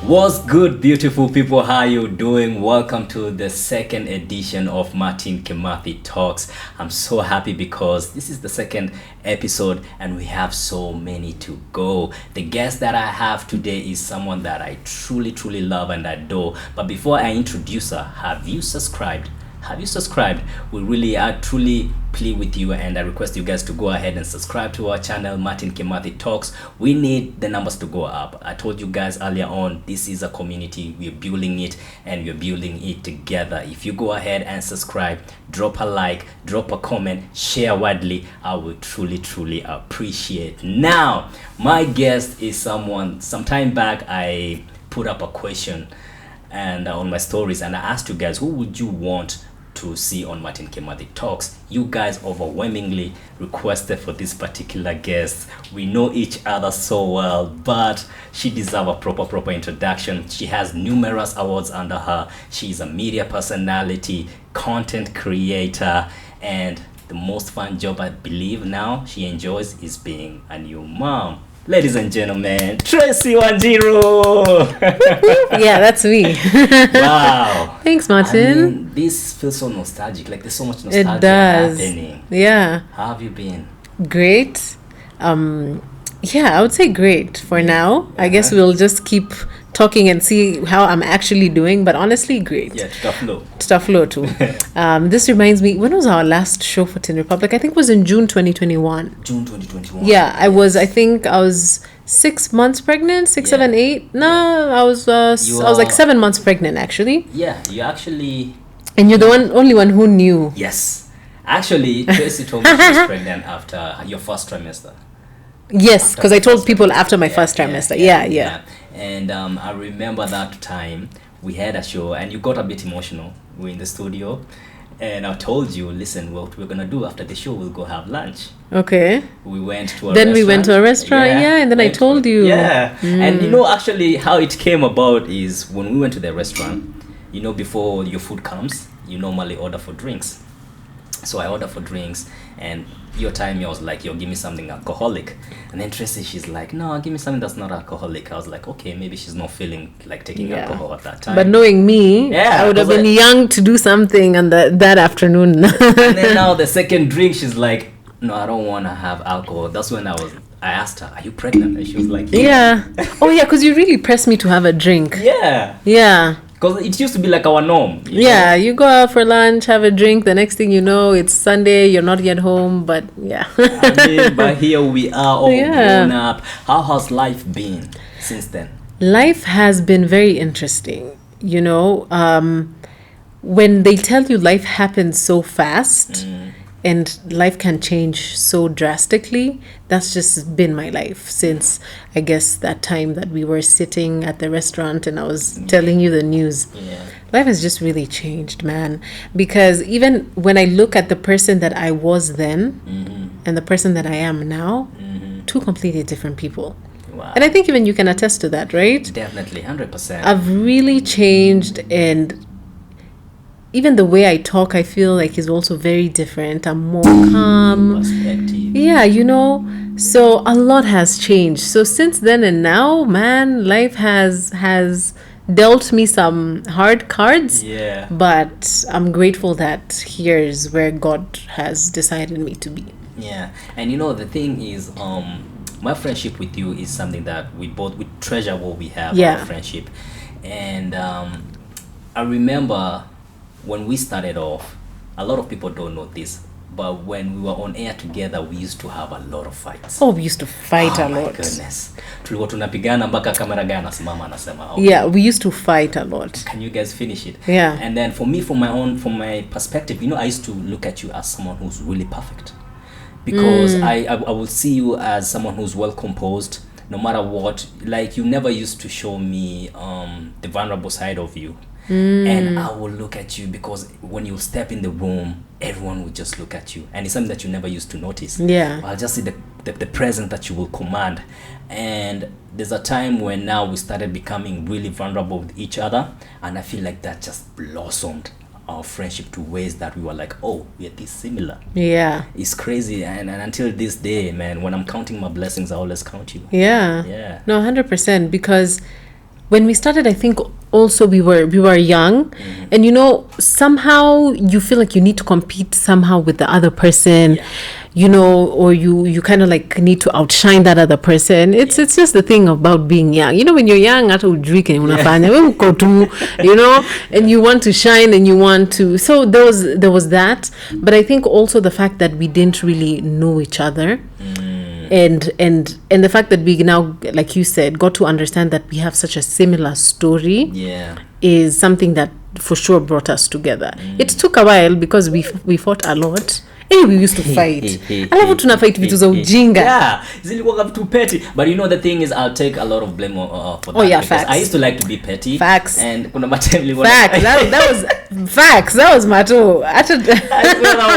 What's good, beautiful people? How you doing? Welcome to the second edition of Martin Kimathi Talks. I'm so happy because this is the second episode and we have so many to go. The guest that I have today is someone that I truly love and adore. But before I introduce her, have you subscribed? We really are truly plead with you and I request you guys to go ahead and subscribe to our channel, Martin Kimathi Talks. We need the numbers to go up. I told you guys earlier on, this is a community. We're building it and we're building it together. If you go ahead and subscribe, drop a like, drop a comment, share widely, I will truly appreciate. Now, my guest is some time back I put up a question and on my stories and I asked you guys, who would you want to see on Martin Kimathi Talks? You guys overwhelmingly requested for this particular guest. We know each other so well, but she deserves a proper introduction. She has numerous awards under her. She's a media personality, content creator, and the most fun job I believe now she enjoys is being a new mom. Ladies and gentlemen, Tracy Wanjiru. Yeah, that's me. Wow. Thanks, Martin. I mean, this feels so nostalgic. Like there's so much nostalgia It does. happening. Yeah. How have you been? Great. Yeah, I would say great for now. I guess we'll just keep talking and see how I'm actually doing, but honestly, great. Yeah, Tough flow too. This reminds me, when was our last show for Tin Republic? I think it was in June 2021. June 2021. Yeah, I was 6 months pregnant, 6, 7, 8. No, I was like 7 months pregnant actually. Yeah, you actually. And you're the only one who knew. Yes. Actually, Tracy told me she was pregnant after your first trimester. Yes, because I told people after my first trimester. Yeah. And I remember that time we had a show and you got a bit emotional. We're in the studio and I told you, listen, what we're going to do after the show, we'll go have lunch. Okay. We went to a then restaurant. we went to a restaurant, and then I told you. Yeah. And you know, actually, how it came about is when we went to the restaurant, you know, before your food comes, you normally order for drinks. So I ordered for drinks and your time I was like, yo, give me something alcoholic. And then Tracy, she's like, no, give me something that's not alcoholic. I was like, okay, maybe she's not feeling like taking alcohol at that time. But knowing me, I would have been young to do something on that afternoon. And then now the second drink, she's like, no, I don't want to have alcohol. That's when I asked her, are you pregnant? And she was like, yeah. Oh yeah, because you really pressed me to have a drink. Yeah. Because it used to be like our norm. Yeah, you go out for lunch, have a drink. The next thing you know, it's Sunday. You're not yet home, but yeah. I mean, but here we are all grown up. How has life been since then? Life has been very interesting. You know, when they tell you life happens so fast and life can change so drastically, that's just been my life since, I guess, that time that we were sitting at the restaurant and I was telling you the news. Yeah. Life has just really changed, man. Because even when I look at the person that I was then and the person that I am now, two completely different people. Wow. And I think even you can attest to that, right? Definitely, 100%. I've really changed, and even the way I talk, I feel like is also very different. I'm more calm. Perspective. Yeah, you know. So a lot has changed. So since then and now, man, life has dealt me some hard cards. Yeah. But I'm grateful that here's where God has decided me to be. Yeah. And you know, the thing is, my friendship with you is something that we treasure what we have, our friendship. And I remember when we started off, a lot of people don't know this, but when we were on air together, we used to have a lot of fights. Oh, we used to fight a lot. Oh my goodness. Tulikuwa tunapigana mpaka kamera guy anasimama anasema. Yeah, we used to fight a lot. Can you guys finish it? Yeah. And then for me, from my perspective, you know, I used to look at you as someone who's really perfect. Because I will see you as someone who's well composed, no matter what. Like, you never used to show me the vulnerable side of you. And I will look at you because when you step in the room, everyone will just look at you, and it's something that you never used to notice. I'll just see the presence that you will command. And there's a time when now we started becoming really vulnerable with each other, and I feel like that just blossomed our friendship to ways that we were like, oh, we are this similar. Yeah. It's crazy. And until this day, man, when I'm counting my blessings, I always count you. Yeah. Yeah. No, 100%. Because when we started, I think also we were young, and somehow you feel like you need to compete somehow with the other person, or you kind of like need to outshine that other person. It's just the thing about being young. When you're young, hata ujui kenye unafanya, wewe uko tu, and you want to shine and you want to. So there was that, but I think also the fact that we didn't really know each other. And the fact that we now, like you said, got to understand that we have such a similar story is something that for sure brought us together. It took a while because we fought a lot. We used to fight. Alafu tuna fight vitu za ujinga. Yeah, zilikuwa too petty. But the thing is, I'll take a lot of blame for that. Oh yeah, facts. I used to like to be petty. Facts. And kuna matem facts. That was facts. That was mato. That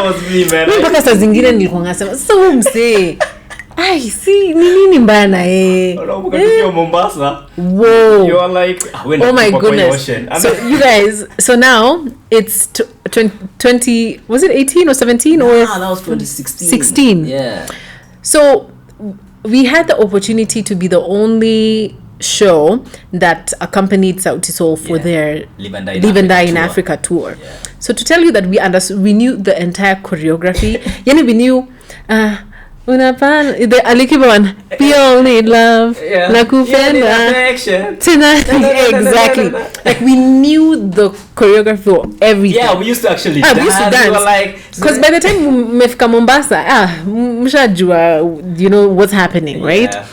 was me, man. Mpaka saa zingine nilikuwa ngasema, so msee. I see, nini mbaya na Mombasa. Whoa. You're like, oh my goodness. So you guys, so now it's 20, was it 18 or 17 or? That was 2016. 16. Yeah. So we had the opportunity to be the only show that accompanied Sauti Sol for their Live and Die in Africa tour. Yeah. So to tell you that we knew the entire choreography. We knew the Alikiba one, we all need love, nakupenda tonight. Exactly. Like we knew the choreography for everything. Yeah, we used to actually dance. We used to dance. Because by the time mmefika Mombasa, mshajua, what's happening, right? Yeah.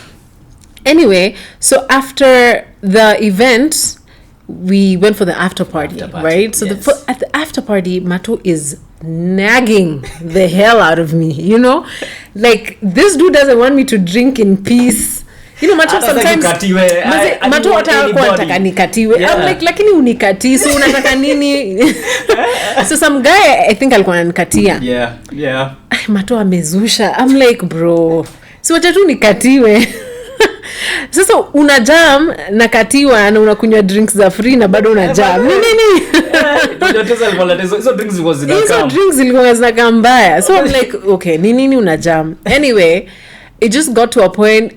Anyway, so after the event, we went for the after party. Right? So at the after party, Mato is nagging the hell out of me, like this dude doesn't want me to drink in peace. Mato sometimes Mato anataka nikatiwe. I'm like, lakini unikati, so unataka nini? So some guy I think alikuwa ananikatia. Yeah. Mato amezusha. I'm like, bro, so wacha tu nikatiwe. Sasa unajam nakatiwa na unakunywa drinks za free na bado unajam. Nini? Hizo drinks zilikuwa zinaka mbaya. So I'm like, okay, nini unajam. Anyway, it just got to a point,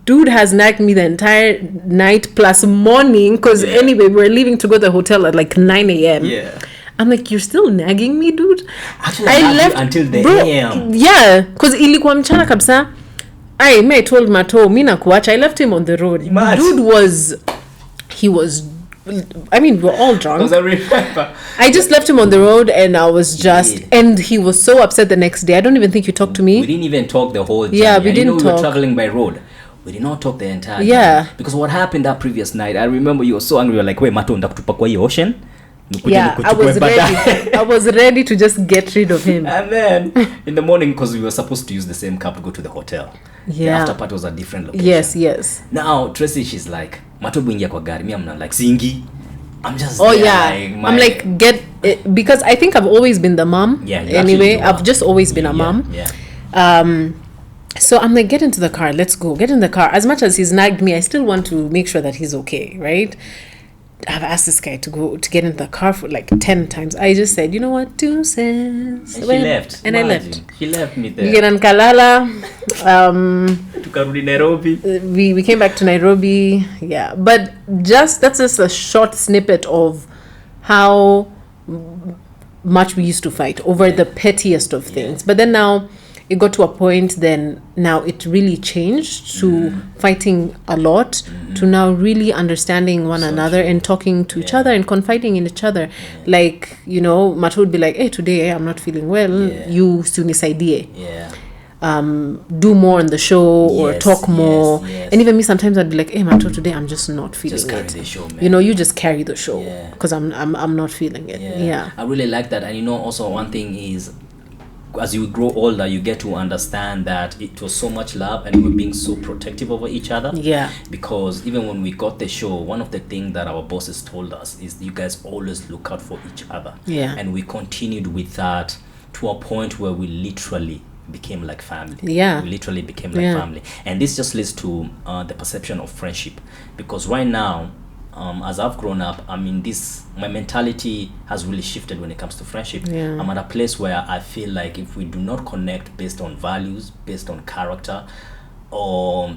dude has nagged me the entire night plus morning because anyway, we were leaving to go to the hotel at like 9 a.m. Yeah. I'm like, you're still nagging me, dude? Actually, I left until the a.m. Yeah, because ilikuwa mchana kabisa. I told Mato, mina kuacha. I left him on the road. Dude was we're all drunk. Because I remember. I just left him on the road and I was just, and he was so upset the next day. I don't even think you talked to me. We didn't even talk the whole journey. Yeah, we didn't talk. We were traveling by road. We did not talk the entire time. Because what happened that previous night, I remember you were so angry. You were like, wait, Mato, ndakutupa kwa hii ocean? Yeah, I was ready. I was ready to just get rid of him. And then in the morning, because we were supposed to use the same car to go to the hotel. Yeah. The after party was a different location. Yes. Now Tracy, she's like, Mato buingia kwa gari. Me, I'm not like Singi. I'm just. Oh there, yeah. I'm like get it, because I think I've always been the mom. Yeah. Anyway, I've just always been a mom. Yeah. So I'm like, get into the car. Let's go. Get in the car. As much as he's nagged me, I still want to make sure that he's okay, right? I've asked this guy to get in the car for like 10 times. I just said, you know what, 2 cents. And she left. And I left. She left me there. We get on Kalala. Tukarudi Nairobi. We came back to Nairobi. Yeah. But that's just a short snippet of how much we used to fight over the pettiest of things. But then now it got to a point, then now it really changed to fighting a lot to now really understanding one another and talking to each other and confiding in each other. Like, Mato would be like, hey, today I'm not feeling well. You sunisaidie. Do more on the show or talk more. And even me, sometimes I'd be like, hey, Mato, today I'm just not feeling just carry it. The show, man. You just carry the show because I'm not feeling it. Yeah. I really like that. And also one thing is, as you grow older, you get to understand that it was so much love and we were being so protective over each other. Yeah. Because even when we got the show, one of the things that our bosses told us is you guys always look out for each other. Yeah. And we continued with that to a point where we literally became like family. Yeah. We literally became like family. And this just leads to the perception of friendship. Because right now, as I've grown up, my mentality has really shifted when it comes to friendship. Yeah. I'm at a place where I feel like if we do not connect based on values, based on character, or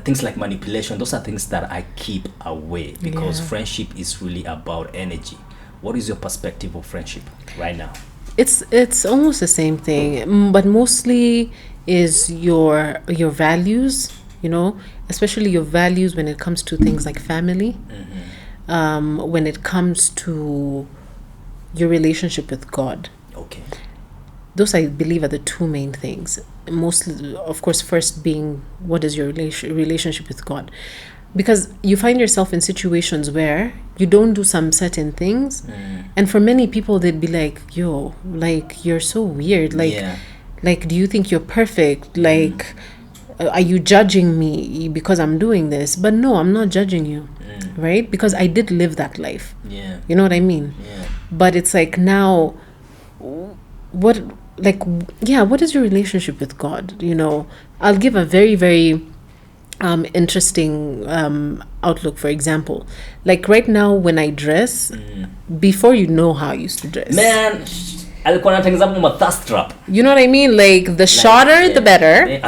things like manipulation, those are things that I keep away, because Yeah. friendship is really about energy. What is your perspective of friendship right now? It's almost the same thing, but mostly is your values, especially your values when it comes to things like family, when it comes to your relationship with God. Okay. Those, I believe, are the two main things. Mostly, of course, first being what is your relationship with God, because you find yourself in situations where you don't do some certain things, and for many people they'd be like, yo, like, you're so weird, like Yeah. like, do you think you're perfect, like, are you judging me because I'm doing this? But no, I'm not judging you, right? Because I did live that life. Yeah. You know what I mean? Yeah. But it's like, now, what, like, yeah, what is your relationship with God? I'll give a very, very interesting outlook. For example, like right now when I dress, before, how I used to dress, Man, alikuwa anatengeneza kama thirst trap. you know what I mean? Like, the shorter the better.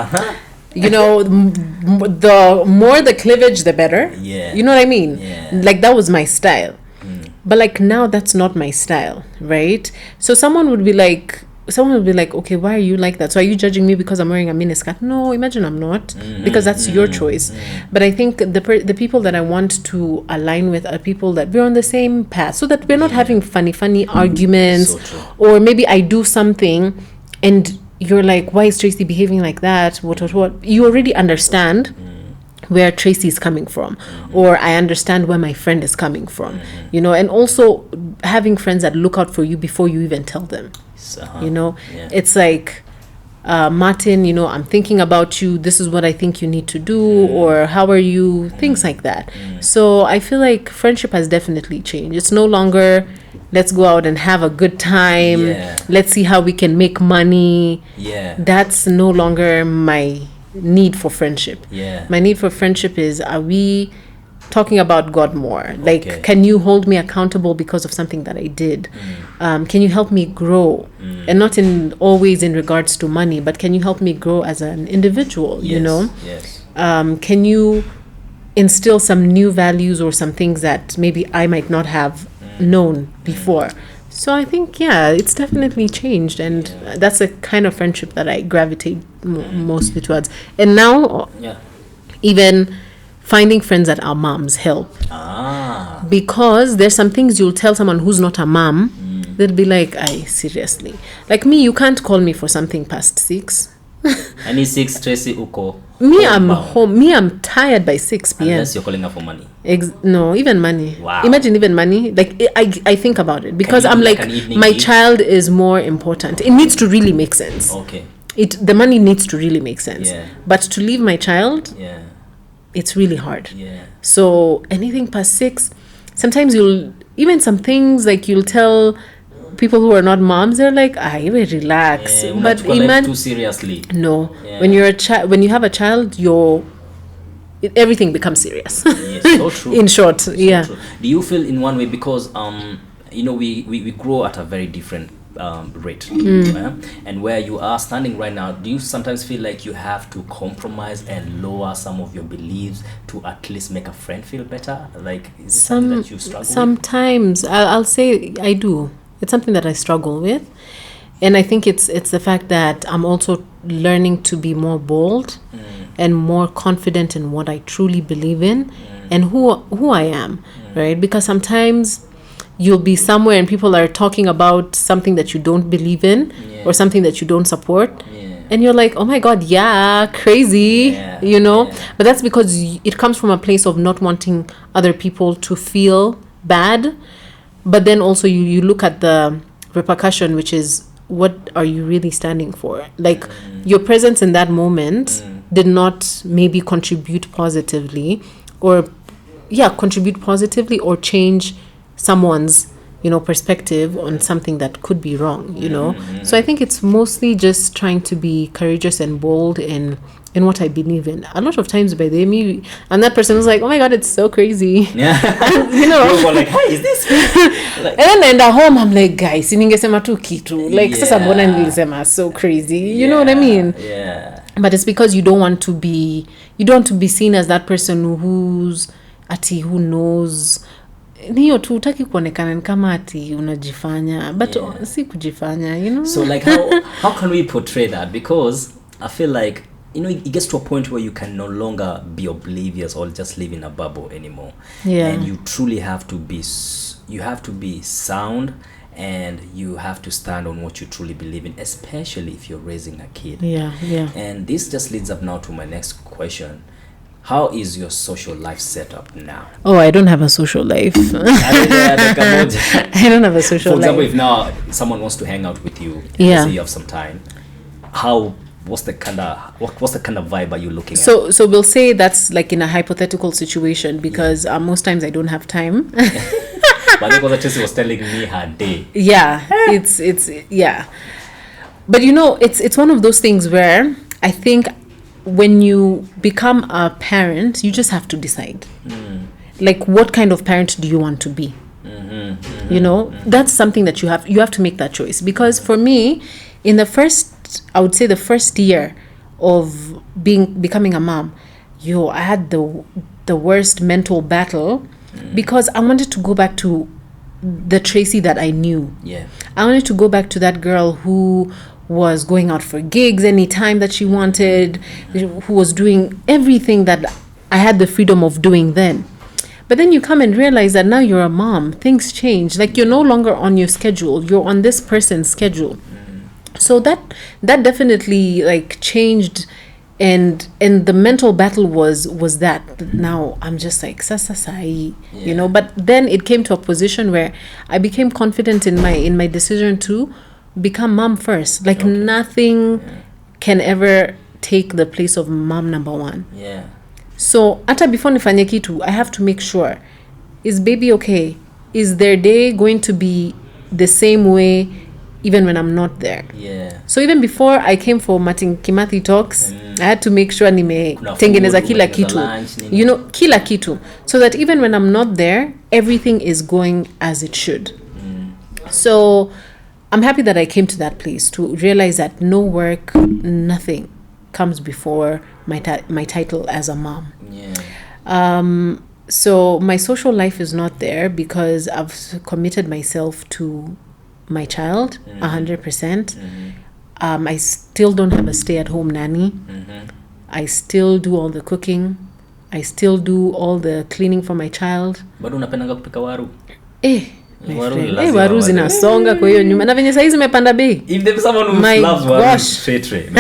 The more the cleavage the better. Yeah. You know what I mean? Yeah. Like, that was my style. But like now, that's not my style, right? So someone would be like, okay, why are you like that? So are you judging me because I'm wearing a miniskirt? No, imagine I'm not, because that's your choice. But I think the people that I want to align with are people that we're on the same path, so that we're not having funny arguments. So true. Or maybe I do something and you're like, why is Tracy behaving like that? What? You already understand where Tracy is coming from, or I understand where my friend is coming from, and also having friends that look out for you before you even tell them. Yeah. It's like, Martin, I'm thinking about you, this is what I think you need to do, or how are you, things like that. So I feel like friendship has definitely changed. It's no longer, let's go out and have a good time, let's see how we can make money. That's no longer my need for friendship. My need for friendship is, are we talking about God more? Like, can you hold me accountable because of something that I did? Can you help me grow? And not in always in regards to money, but can you help me grow as an individual? Yes. Can you instill some new values or some things that maybe I might not have known before? So I think, it's definitely changed, and that's a kind of friendship that I gravitate mostly towards. And now, even finding friends that are moms help. Because there's some things you'll tell someone who's not a mom, they'll be like, seriously. Like me, you can't call me for something past 6. Any 6, Tracy uko. I'm home. I'm tired by 6 p.m. Unless you're calling her for money. No, even money. Wow. Imagine even money. Like, I think about it, because I'm like my child is more important. It needs to really make sense. Okay. The money needs to really make sense. But to leave my child, it's really hard. So anything past 6, sometimes even some things like you'll tell people who are not moms, they're like, you will relax. But imagine too seriously. No, when you're when you have a child, everything becomes serious. Yes, so true. In short, so true. Do you feel in one way, because we grow at a very different rate, and where you are standing right now, do you sometimes feel like you have to compromise and lower some of your beliefs to at least make a friend feel better? Like, is this something that you struggle sometimes with? I'll say I do. It's something that I struggle with, and I think it's the fact that I'm also learning to be more bold and more confident in what I truly believe in and who I am, right? Because sometimes you'll be somewhere and people are talking about something that you don't believe in or something that you don't support, and you're like, oh my God, crazy, but that's because it comes from a place of not wanting other people to feel bad. But then also you look at the repercussion, which is, what are you really standing for? Like, your presence in that moment did not maybe contribute positively or change someone's perspective on something that could be wrong. So I think it's mostly just trying to be courageous and bold in what I believe in. A lot of times, by the way, and that person was like, oh my God, it's so crazy. People like, hey, is this like, and then at home I'm like, guys, ningesema tu kitu like, sasa mbona nilisema so crazy, you know what I mean? but it's because you don't want to be seen as that person who knows. Niyo tu utaki kuonekana ni kama ati unajifanya, but si kujifanya, you know. So like how can we portray that? Because I feel like, you know, it gets to a point where you can no longer be oblivious or just live in a bubble anymore. Yeah. And you truly have to be sound, and you have to stand on what you truly believe in, especially if you're raising a kid. Yeah. And this just leads up now to my next question. How is your social life set up now? Oh, I don't have a social life. I don't have a social life. For example, if now someone wants to hang out with you, let's say you have some time, what's the kind of vibe are you looking at? So we'll say that's like in a hypothetical situation, because most times I don't have time. But because Tracy was telling me her day. Yeah, it's yeah. But you know, it's one of those things where I think when you become a parent, you just have to decide. Like, what kind of parent do you want to be? You know, that's something that you have to make that choice. Because for me, in the first year of becoming a mom, I had the worst mental battle, because I wanted to go back to the Tracy that I knew. Yeah. I wanted to go back to that girl who was going out for gigs anytime that she wanted, who was doing everything that I had the freedom of doing then. But then you come and realize that now you're a mom, things change. Like, you're no longer on your schedule, you're on this person's schedule. So that definitely like changed, and the mental battle was that now I'm just like sasasai, you know. But then it came to a position where I became confident in my decision to become mom first. Like, nothing can ever take the place of mom number one. Yeah. So hata before nifanye kitu, I have to make sure, is baby okay? Is their day going to be the same way even when I'm not there? Yeah. So even before I came for Kimathi talks, I had to make sure nimetengeneza kila kitu, you know, kila kitu, so that even when I'm not there, everything is going as it should. So I'm happy that I came to that place to realize that no work, nothing comes before my title as a mom. Yeah. So my social life is not there, because I've committed myself to my child 100%. I still don't have a stay-at-home nanny. I still do all the cooking. I still do all the cleaning for my child. Bado unapendanga kupika waru? Waru zinasonga kwa hiyo nyuma, na venye saizi imepanda bei. If there's someone who loves waru, straight.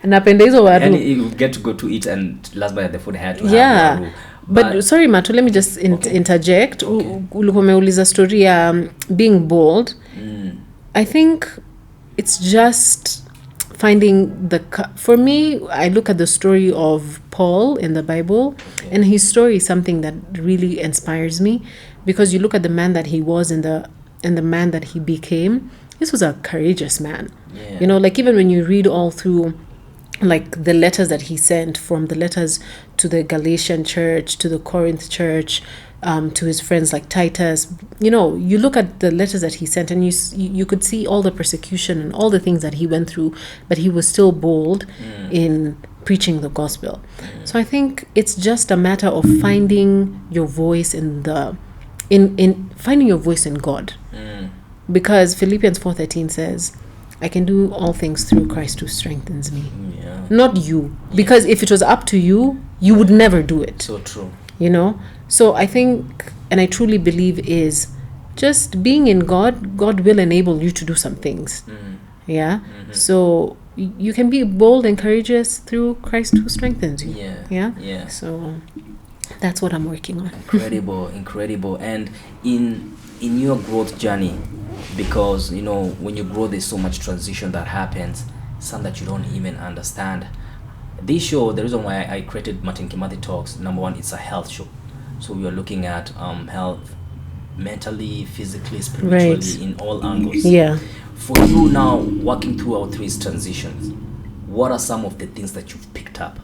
Napenda hizo waru. And you get to go to eat, and last by the food had to have waru. But sorry Mato, let me just interject. Ulikuwa umeuliza story ya being bold. I think it's just finding for me, I look at the story of Paul in the Bible, and his story is something that really inspires me, because you look at the man that he was and the man that he became. This was a courageous man. You know, like, even when you read all through, like, the letters that he sent, from the letters to the Galatian church, to the Corinth church, to his friends like Titus, you know, you look at the letters that he sent, and you could see all the persecution and all the things that he went through, but he was still bold in preaching the gospel. So I think it's just a matter of finding your voice in finding your voice in God, because Philippians 4:13 says, I can do all things through Christ who strengthens me. Not you. Because if it was up to you, you would never do it. So true. You know? So I think, and I truly believe, is just being in God. God will enable you to do some things. Yeah? So you can be bold and courageous through Christ who strengthens you. Yeah? So that's what I'm working on. Incredible. And in your growth journey, because, you know, when you grow, there's so much transition that happens, some that you don't even understand. This show, the reason why I created Martin Kimathi Talks, number one, it's a health show. So we are looking at health, mentally, physically, spiritually, in all angles. Yeah. For you now, working through our three transitions, what are some of the things that you've picked up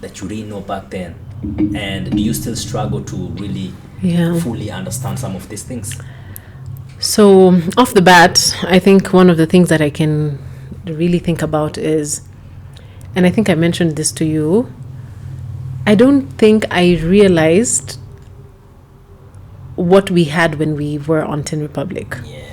that you didn't know back then? And do you still struggle to really fully understand some of these things? So off the bat, I think one of the things that I can really think about is, and I think I mentioned this to you, I don't think I realized what we had when we were on Tin Republic. Yeah.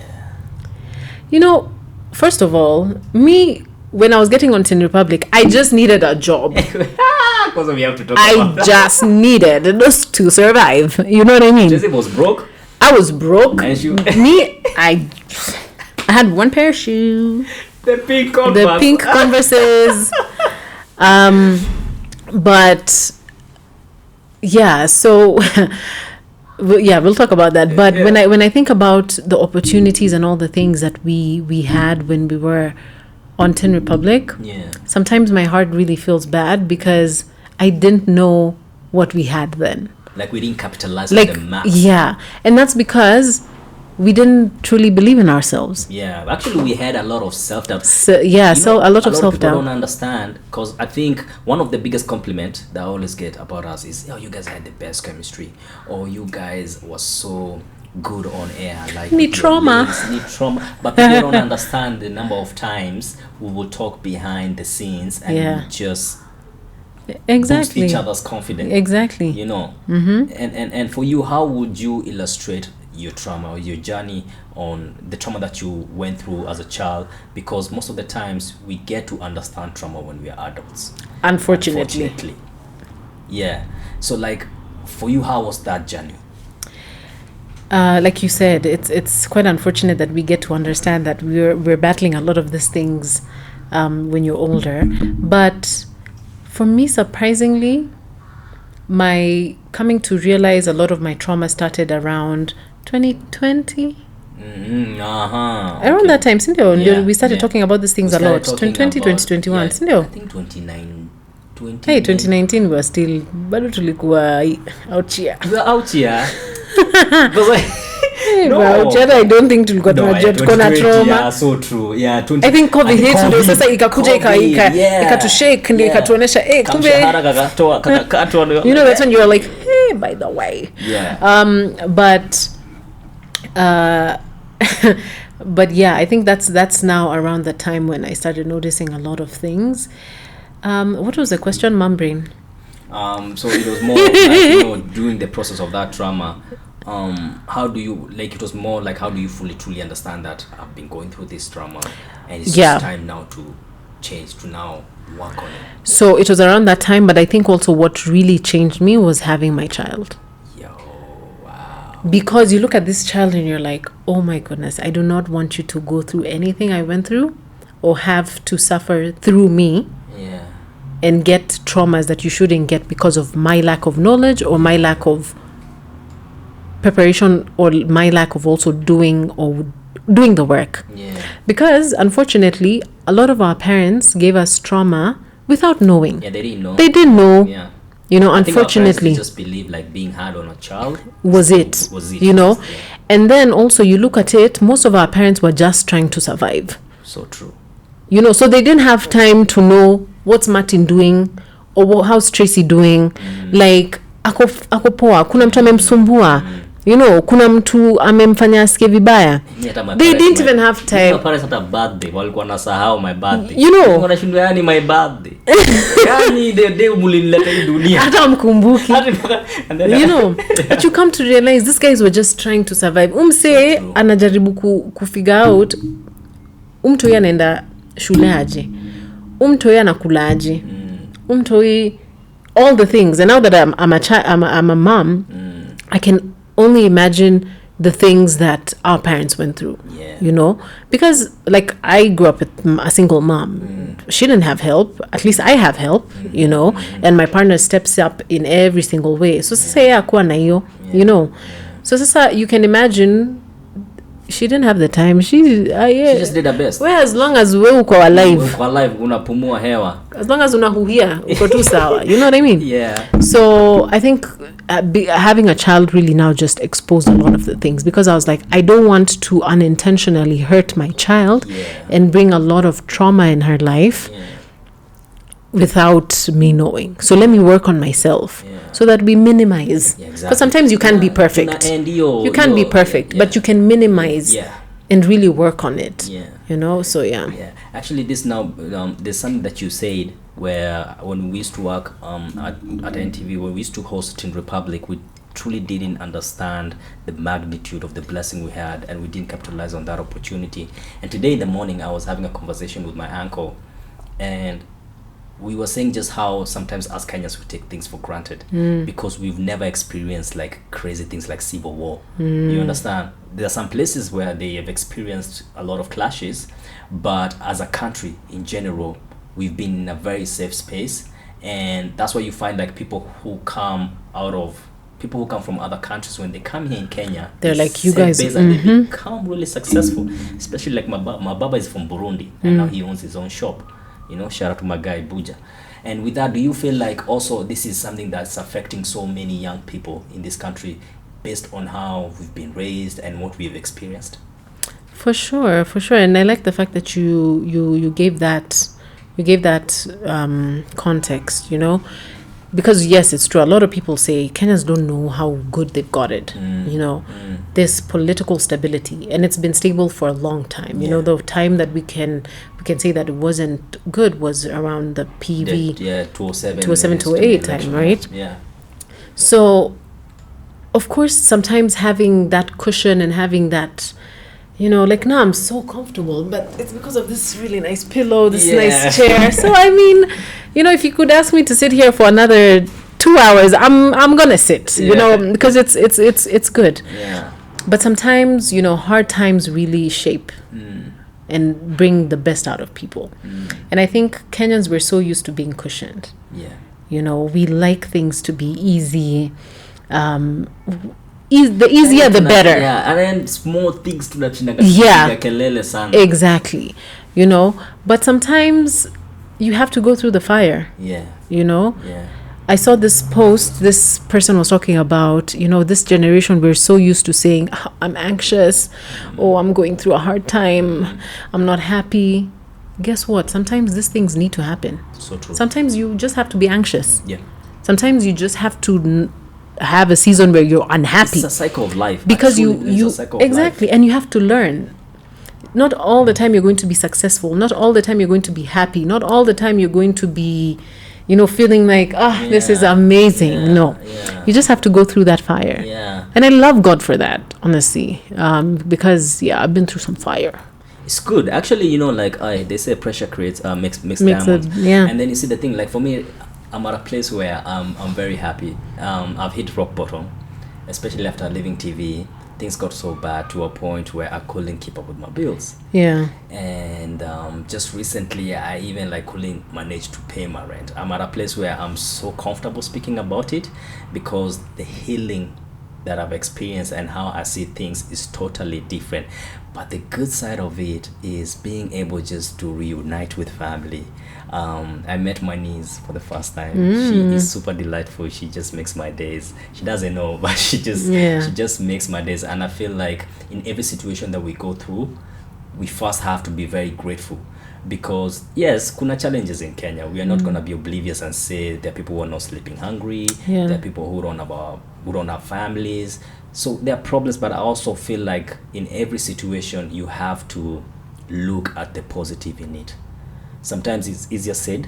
You know, first of all, me, when I was getting on Tin Republic, I just needed a job. Because we have to talk about I that. just needed this to survive. You know what I mean? Tracy was broke. I was broke. And you- I had one pair of shoes. The pink Converse. The pink Converses. But yeah, so we'll talk about that. But Yeah. when I think about the opportunities and all the things that we had when we were on Tin Republic, Yeah. sometimes my heart really feels bad because I didn't know what we had then. Like we didn't capitalize Like, on the max. yeah, and that's because we didn't truly believe in ourselves. Yeah. Actually, we had a lot of self-doubt. So yeah, so a lot of people self-doubt. don't understand, because I think one of the biggest compliment that I always get about us is, "Oh, you guys had the best chemistry," or "You guys were so good on air." Like Need with your trauma. links, need trauma. But people don't understand the number of times we will talk behind the scenes and Yeah. we just boost Exactly. each other's confidence. Exactly. You know. Mm-hmm. And for you, how would you illustrate your trauma or your journey on the trauma that you went through as a child? Because most of the times we get to understand trauma when we are adults, Unfortunately. yeah. So like for you, how was that journey? Like you said, it's quite unfortunate that we get to understand that we're battling a lot of these things when you're older. But for me, surprisingly, my coming to realize a lot of my trauma started around 2020. Around that time, sindio, Yeah, we started yeah. talking about these things a lot. 2020, 2021, I sindio. think 29, 20. Hey, 2019 we were still bado tulikuwa out here. We were out here. Because like, Hey, no. bro, out here, I don't think tulikuwa No, tunajua yeah, tuko na 2020, trauma. yeah, so true. Yeah, 20, I think COVID and hit ndio sasa ikakuja COVID, yeah, ikatushake ndio yeah. ikatuonesha kumbe, Kamshahara kakakatwa ndio. you know, that's when you're like, hey, by the way. Yeah. But yeah, I think that's now around the time when I started noticing a lot of things. What was the question, Mom Brain? So it was more like, during the process of that trauma, how do you, like, it was more like, how do you fully truly understand that I've been going through this trauma and it's just time now to change, to now work on it? So it was around that time, but I think also what really changed me was having my child. Wow. Because you look at this child and you're like, oh my goodness, I do not want you to go through anything I went through or have to suffer through me. Yeah. And get traumas that you shouldn't get because of my lack of knowledge or my lack of preparation or my lack of also doing the work. Yeah. Because unfortunately, a lot of our parents gave us trauma without knowing. Yeah, they didn't know. They didn't know. Yeah. You know, I think our parents, unfortunately, they just believe like being hard on a child was it. You know, yeah. and then also you look at it, most of our parents were just trying to survive. So true. You know, so they didn't have time to know what's Martin doing or how's Tracy doing. Like, ako poa, kuna mtu amemsumbua. You know, kuna mtu amemfanya asikie vibaya. They didn't even have time. My parents had a birthday. Walikuwa nasahau my birthday. You know. Wanashindwa yani my birthday. Yani the day mulinileta hii dunia. Hata mkumbuki. And then, You know, but you come to realize these guys were just trying to survive. Umse anajaribu kufigure out umtoi anaenda shule aje, umtoi anakula aje, umtoi all the things. And now that I'm a mom, I can only imagine the things that our parents went through. Yeah. You know, because like I grew up with a single mom. She didn't have help. At least I have help, you know, and my partner steps up in every single way. So say akuwa na hiyo, you know. So sasa you can imagine she didn't have the time. She just did her best. Well, as long as we uko alive, unapumua hewa. as long as unahuhia, uko tu sawa. You know what I mean? Yeah. So I think having a child really now just exposed a lot of the things, because I was like, I don't want to unintentionally hurt my child and bring a lot of trauma in her life without me knowing. So let me work on myself so that we minimize. Because sometimes you can't be perfect. You can't be perfect, but you can minimize and really work on it. Yeah. So yeah. Yeah, actually, this now there's something that you said where when we used to work at NTV, when we used to host Teen Republic, we truly didn't understand the magnitude of the blessing we had, and we didn't capitalize on that opportunity. And today in the morning, I was having a conversation with my uncle, and we were saying just how sometimes us Kenyans we take things for granted because we've never experienced like crazy things like civil war. You understand? There are some places where they have experienced a lot of clashes, but as a country in general, we've been in a very safe space, and that's why you find like people who come from other countries, when they come here in Kenya, they're like, you guys, and they become really successful. Especially like my baba is from Burundi, and now he owns his own shop. Shout out to my guy Buja. And with that, do you feel like also this is something that's affecting so many young people in this country based on how we've been raised and what we've experienced? For sure. And I like the fact that you gave that context, because yes, it's true. A lot of people say Kenyans don't know how good they've got it. There's political stability, and it's been stable for a long time. The time that we can say that it wasn't good was around the PV 2007 2008 time, right? Yeah. So of course, sometimes having that cushion and having that, like now I'm so comfortable, but it's because of this really nice pillow, this nice chair. So I mean, if you could ask me to sit here for another 2 hours, I'm gonna sit, because it's good. Yeah. But sometimes, hard times really shape and bring the best out of people. And I think Kenyans, we're so used to being cushioned. Yeah. We like things to be easy. The easier the better. Yeah, and then small things to that. Yeah, exactly. But sometimes you have to go through the fire. Yeah. Yeah. I saw this post. This person was talking about, this generation, we're so used to saying, I'm anxious. Oh, I'm going through a hard time. I'm not happy. Guess what? Sometimes these things need to happen. So true. Sometimes you just have to be anxious. Yeah. Sometimes you just have to have a season where you're unhappy. It's a cycle of life. Because you exactly, and you have to learn. Not all the time you're going to be successful. Not all the time you're going to be happy. Not all the time you're going to be, feeling like, this is amazing. Yeah. No, you just have to go through that fire. Yeah. And I love God for that, honestly, because I've been through some fire. It's good, actually. They say pressure creates makes diamonds. And then you see the thing, like for me, I'm at a place where I'm very happy. I've hit rock bottom, especially after leaving TV. Things got so bad to a point where I couldn't keep up with my bills. Yeah. And just recently, I even couldn't manage to pay my rent. I'm at a place where I'm so comfortable speaking about it because the healing that I've experienced and how I see things is totally different. But the good side of it is being able just to reunite with family. I met my niece for the first time. She is super delightful. She just makes my days. She doesn't know, but she just makes my days. And I feel like in every situation that we go through, we first have to be very grateful. Because yes, kuna challenges in Kenya. We are not gonna be oblivious and say there are people who are not sleeping hungry. Yeah. There are people who don't have families. So there are problems, but I also feel like in every situation you have to look at the positive in it. Sometimes it's easier said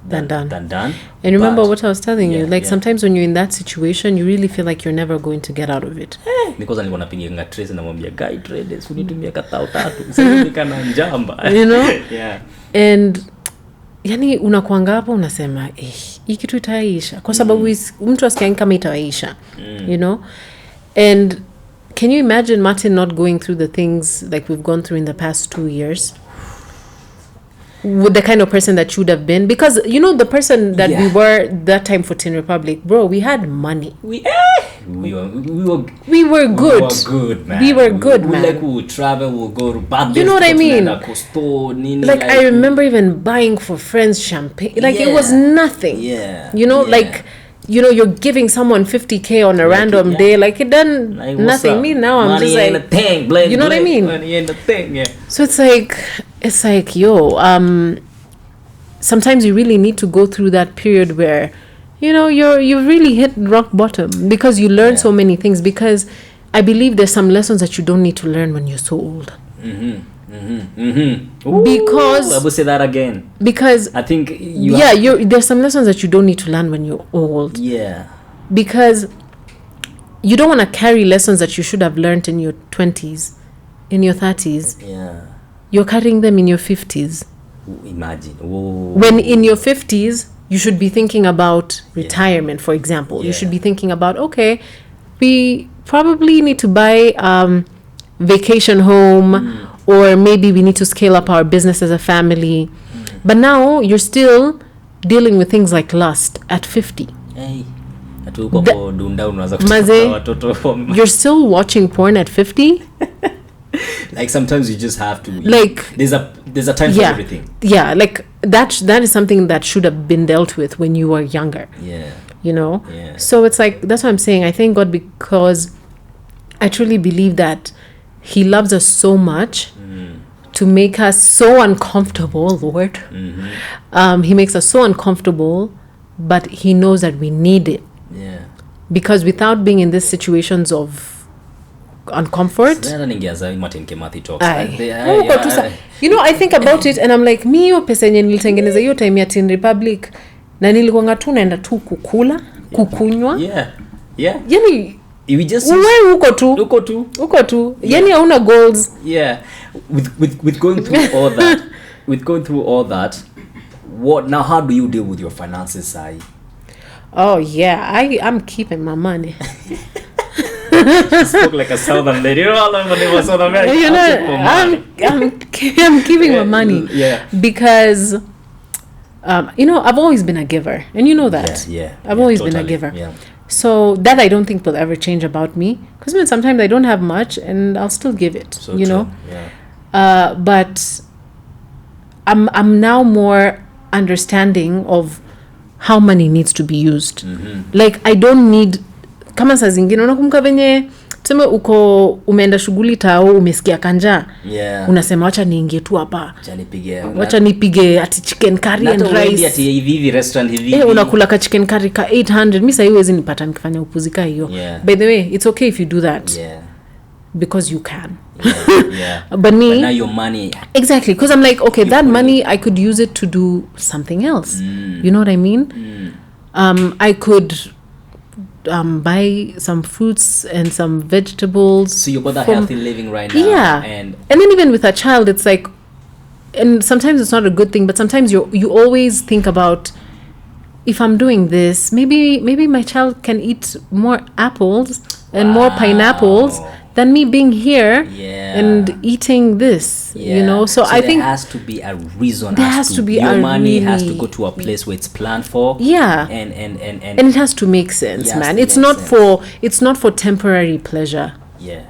than done. And remember what I was telling you, sometimes when you're in that situation, you really feel like you're never going to get out of it. Because alikuwa napiga Tracy na mwambia guy trades unitumia katao tatu. Sasa nikana njamba. Yeah. And yani unakuanga hapo unasema hii kitu itaisha kwa sababu mtu asikia kama itaisha. And can you imagine Martin not going through the things like we've gone through in the past 2 years? With the kind of person that you would have been, because the person that we were that time for Teen Republic, bro, we had money. We were good. We were good, man. We were good, man. We would travel, we'll go to bad. You know what I mean? I remember even buying for friends champagne. It was nothing. Yeah. You're giving someone 50K on a random day, it done nothing. Me now, I'm just like, thing, you know what I mean? Money ain't the thing, yeah. So it's like, sometimes you really need to go through that period where, you've really hit rock bottom because you learn so many things. Because I believe there's some lessons that you don't need to learn when you're so old. Ooh, Because- I will say that again. Because I think there's some lessons that you don't need to learn when you're old. yeah. Because you don't want to carry lessons that you should have learned in your 20s, in your 30s. Yeah. You're carrying them in your 50s. Imagine. Whoa. When in your 50s, you should be thinking about retirement, for example. You Yeah. should be thinking about, okay, we probably need to buy vacation home, or maybe we need to scale up our business as a family. But now you're still dealing with things like lust at 50. Hey. Atuko kwa dunda unaanza Maze, kutafuta watoto. you're still watching porn at 50? Like sometimes you just have to. Like, there's a time for everything. Yeah, like that is something that should have been dealt with when you were younger. Yeah. You know? Yeah. So it's like, that's what I'm saying. I thank God because I truly believe that He loves us so much to make us so uncomfortable, Lord. He makes us so uncomfortable, but He knows that we need it. Yeah. Because without being in these situations of uncomfort, Sasa ningeanza Martin Kimathi talks. you know, I think about it and I'm like, mi hiyo pesa yenye nilitengeneza hiyo time ya Teen Republic na nilikuanga tu naenda tu kukula, kukunywa. Yeah. Yeah. Yani We just wewe uko tu. Yani hauna goals. Yeah. With going through all that, how do you deal with your finances, Sai? Oh yeah, I'm keeping my money. She spoke like a southern lady. You know, I'm keeping my money. Yeah. Because I've always been a giver, and you know that. Yeah. I've always been a giver. Yeah. So that I don't think will ever change about me. Because sometimes I don't have much, and I'll still give it. So you true. know. Yeah. But I'm now more understanding of how money needs to be used. Like I don't need, kama saa zingine unakumbuka venye tuseme umeenda shughuli tao umesikia kanja, unasema wacha niingie tu hapa, wacha nipige ati chicken curry and rice ati hivi restaurant hivi unakula ka chicken curry ka 800. Mimi sasa hiwezi nipata nikifanya upuzika hiyo. By the way, it's okay if you do that. Because you can. But now your money. Exactly, because I'm like, okay, that money I could use it to do something else. You know what I mean? I could buy some fruits and some vegetables. So you got that healthy living right now. Yeah. And then even with a child, it's like, and sometimes it's not a good thing, but sometimes you always think about, if I'm doing this, maybe my child can eat more apples and more pineapples than me being here and eating this, you know. So I think there has to be a reason. There has to be your money has to go to a place where it's planned for. Yeah. And it has to make sense, man. It's not for temporary pleasure. Yeah.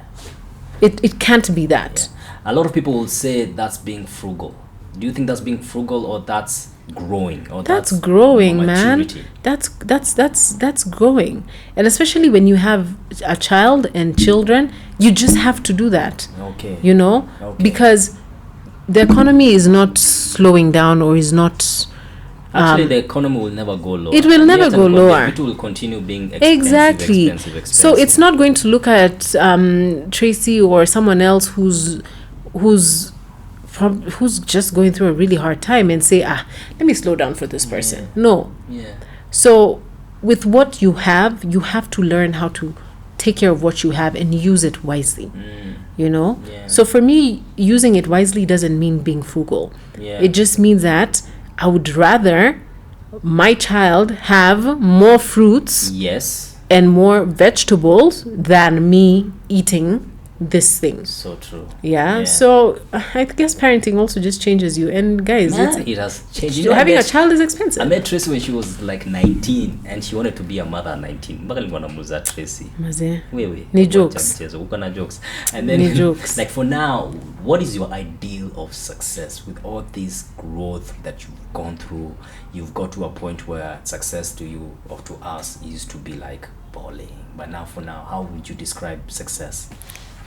It can't be that. A lot of people will say that's being frugal. Do you think that's being frugal, or that's growing, or that's growing, maturity? Man? That's growing. And especially when you have a child and children, you just have to do that. Okay. You know? Okay. Because the economy is not slowing down, or is not actually the economy will never go lower. It will never go lower. It will continue being expensive. So it's not going to look at Tracy or someone else who's just going through a really hard time and say, let me slow down for this person. No. Yeah. So with what you have to learn how to take care of what you have and use it wisely. You know? Yeah. So for me, using it wisely doesn't mean being frugal. Yeah. It just means that I would rather my child have more fruits and more vegetables than me eating this thing. So true. Yeah. So I guess parenting also just changes you. And guys, it has changed. You know, having a child is expensive. I met Tracy when she was like 19 and she wanted to be a mother at 19. Mpaka nilikuwa namuuliza Tracy. Wewe. Ni jokes. Uko na jokes. And then ni jokes. Like for now, what is your ideal of success with all this growth that you've gone through? You've got to a point where success to you or to us used to be like balling. But now for now, how would you describe success?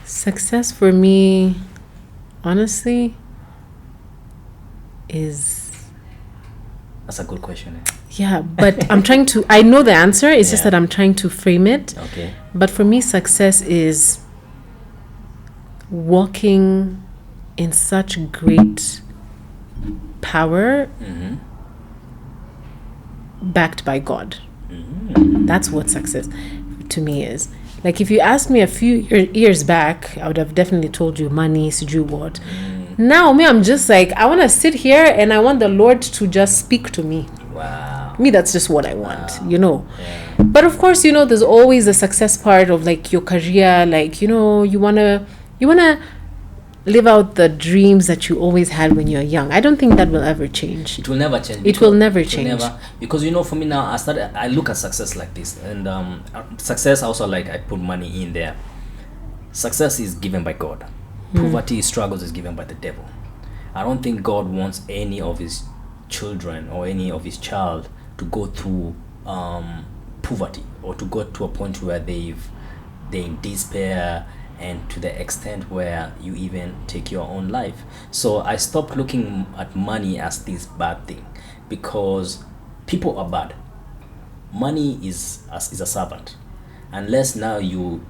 Success for me, honestly, is... That's a good question. Yeah, but I know the answer. It's just that I'm trying to frame it. Okay. But for me, success is walking in such great power, backed by God. That's what success to me is. Like, if you asked me a few years back, I would have definitely told you money, siju what. Now, me, I'm just like, I want to sit here and I want the Lord to just speak to me. Wow. Me, that's just what I want, Yeah. But of course, there's always the success part of like your career. Like, you want to live out the dreams that you always had when you're young. I don't think that will ever change. It will never change. It will never change. Because for me now, I look at success like this, and success also, like, I put money in there. Success is given by God. Poverty, struggles is given by the devil. I don't think God wants any of his children or any of his child to go through poverty, or to go to a point where they're in despair, and to the extent where you even take your own life. So I stopped looking at money as this bad thing, because people are bad. Money is a servant. Unless now you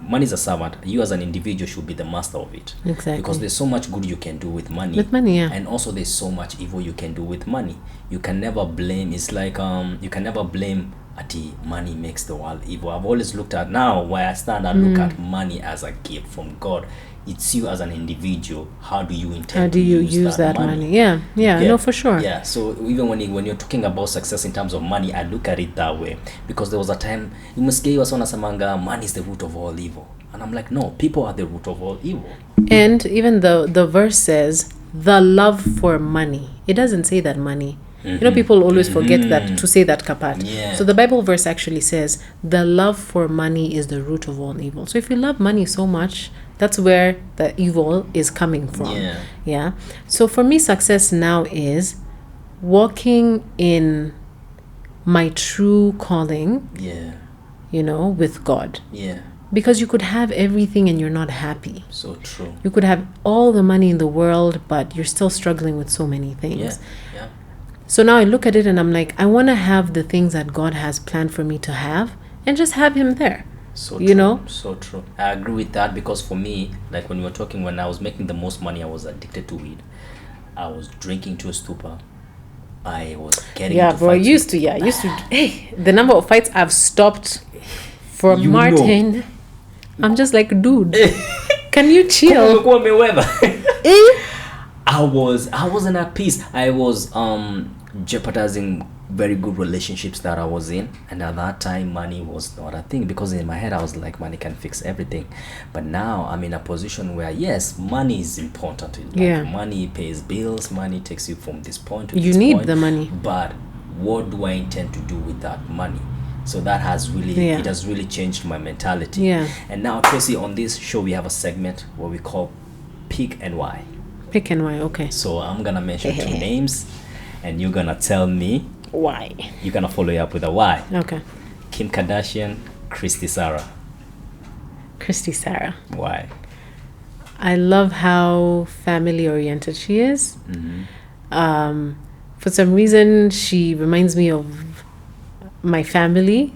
money is a servant, you as an individual should be the master of it. Exactly. Because there's so much good you can do with money. Yeah. And also there's so much evil you can do with money. You can never blame. It's like you can never blame money makes the world evil. I've always looked at, now where I stand, I look at money as a gift from God. It's you as an individual. How do you intend to use that money? Yeah, no, for sure. Yeah, so even when you're talking about success in terms of money, I look at it that way. Because there was a time, samanga, money is the root of all evil. And I'm like, no, people are the root of all evil. And even the verse says, the love for money. It doesn't say that money. People always forget that, to say that kapat. Yeah. So the Bible verse actually says, the love for money is the root of all evil. So if you love money so much, that's where the evil is coming from. Yeah. So for me, success now is walking in my true calling. With God. Because you could have everything and you're not happy. So true. You could have all the money in the world, but you're still struggling with so many things. Yeah. So now I look at it and I'm like, I want to have the things that God has planned for me to have, and just have him there. So true. So true. I agree with that, because for me, like when I was making the most money, I was addicted to weed. I was drinking to a stupor. I was getting into bro. fights. Used to. Hey, the number of fights I've stopped for Martin. I'm just like, dude, can you chill? I wasn't at peace. I was jeopardizing very good relationships that I was in, and at that time money was not a thing, because in my head I was like, money can fix everything. But now I'm in a position where, yes, money is important. Money pays bills, money takes you from this point to this point. You need the money. But what do I intend to do with that money? So that has really it has really changed my mentality. And now, Tracy, on this show we have a segment where we call Pick and Why. Pick and Why, okay. So I'm gonna mention two names, and you're gonna tell me why. You're gonna follow it up with a why. Okay. Kim Kardashian, Christy Sarah. Christy Sarah. Why? I love how family oriented she is. For some reason, she reminds me of my family.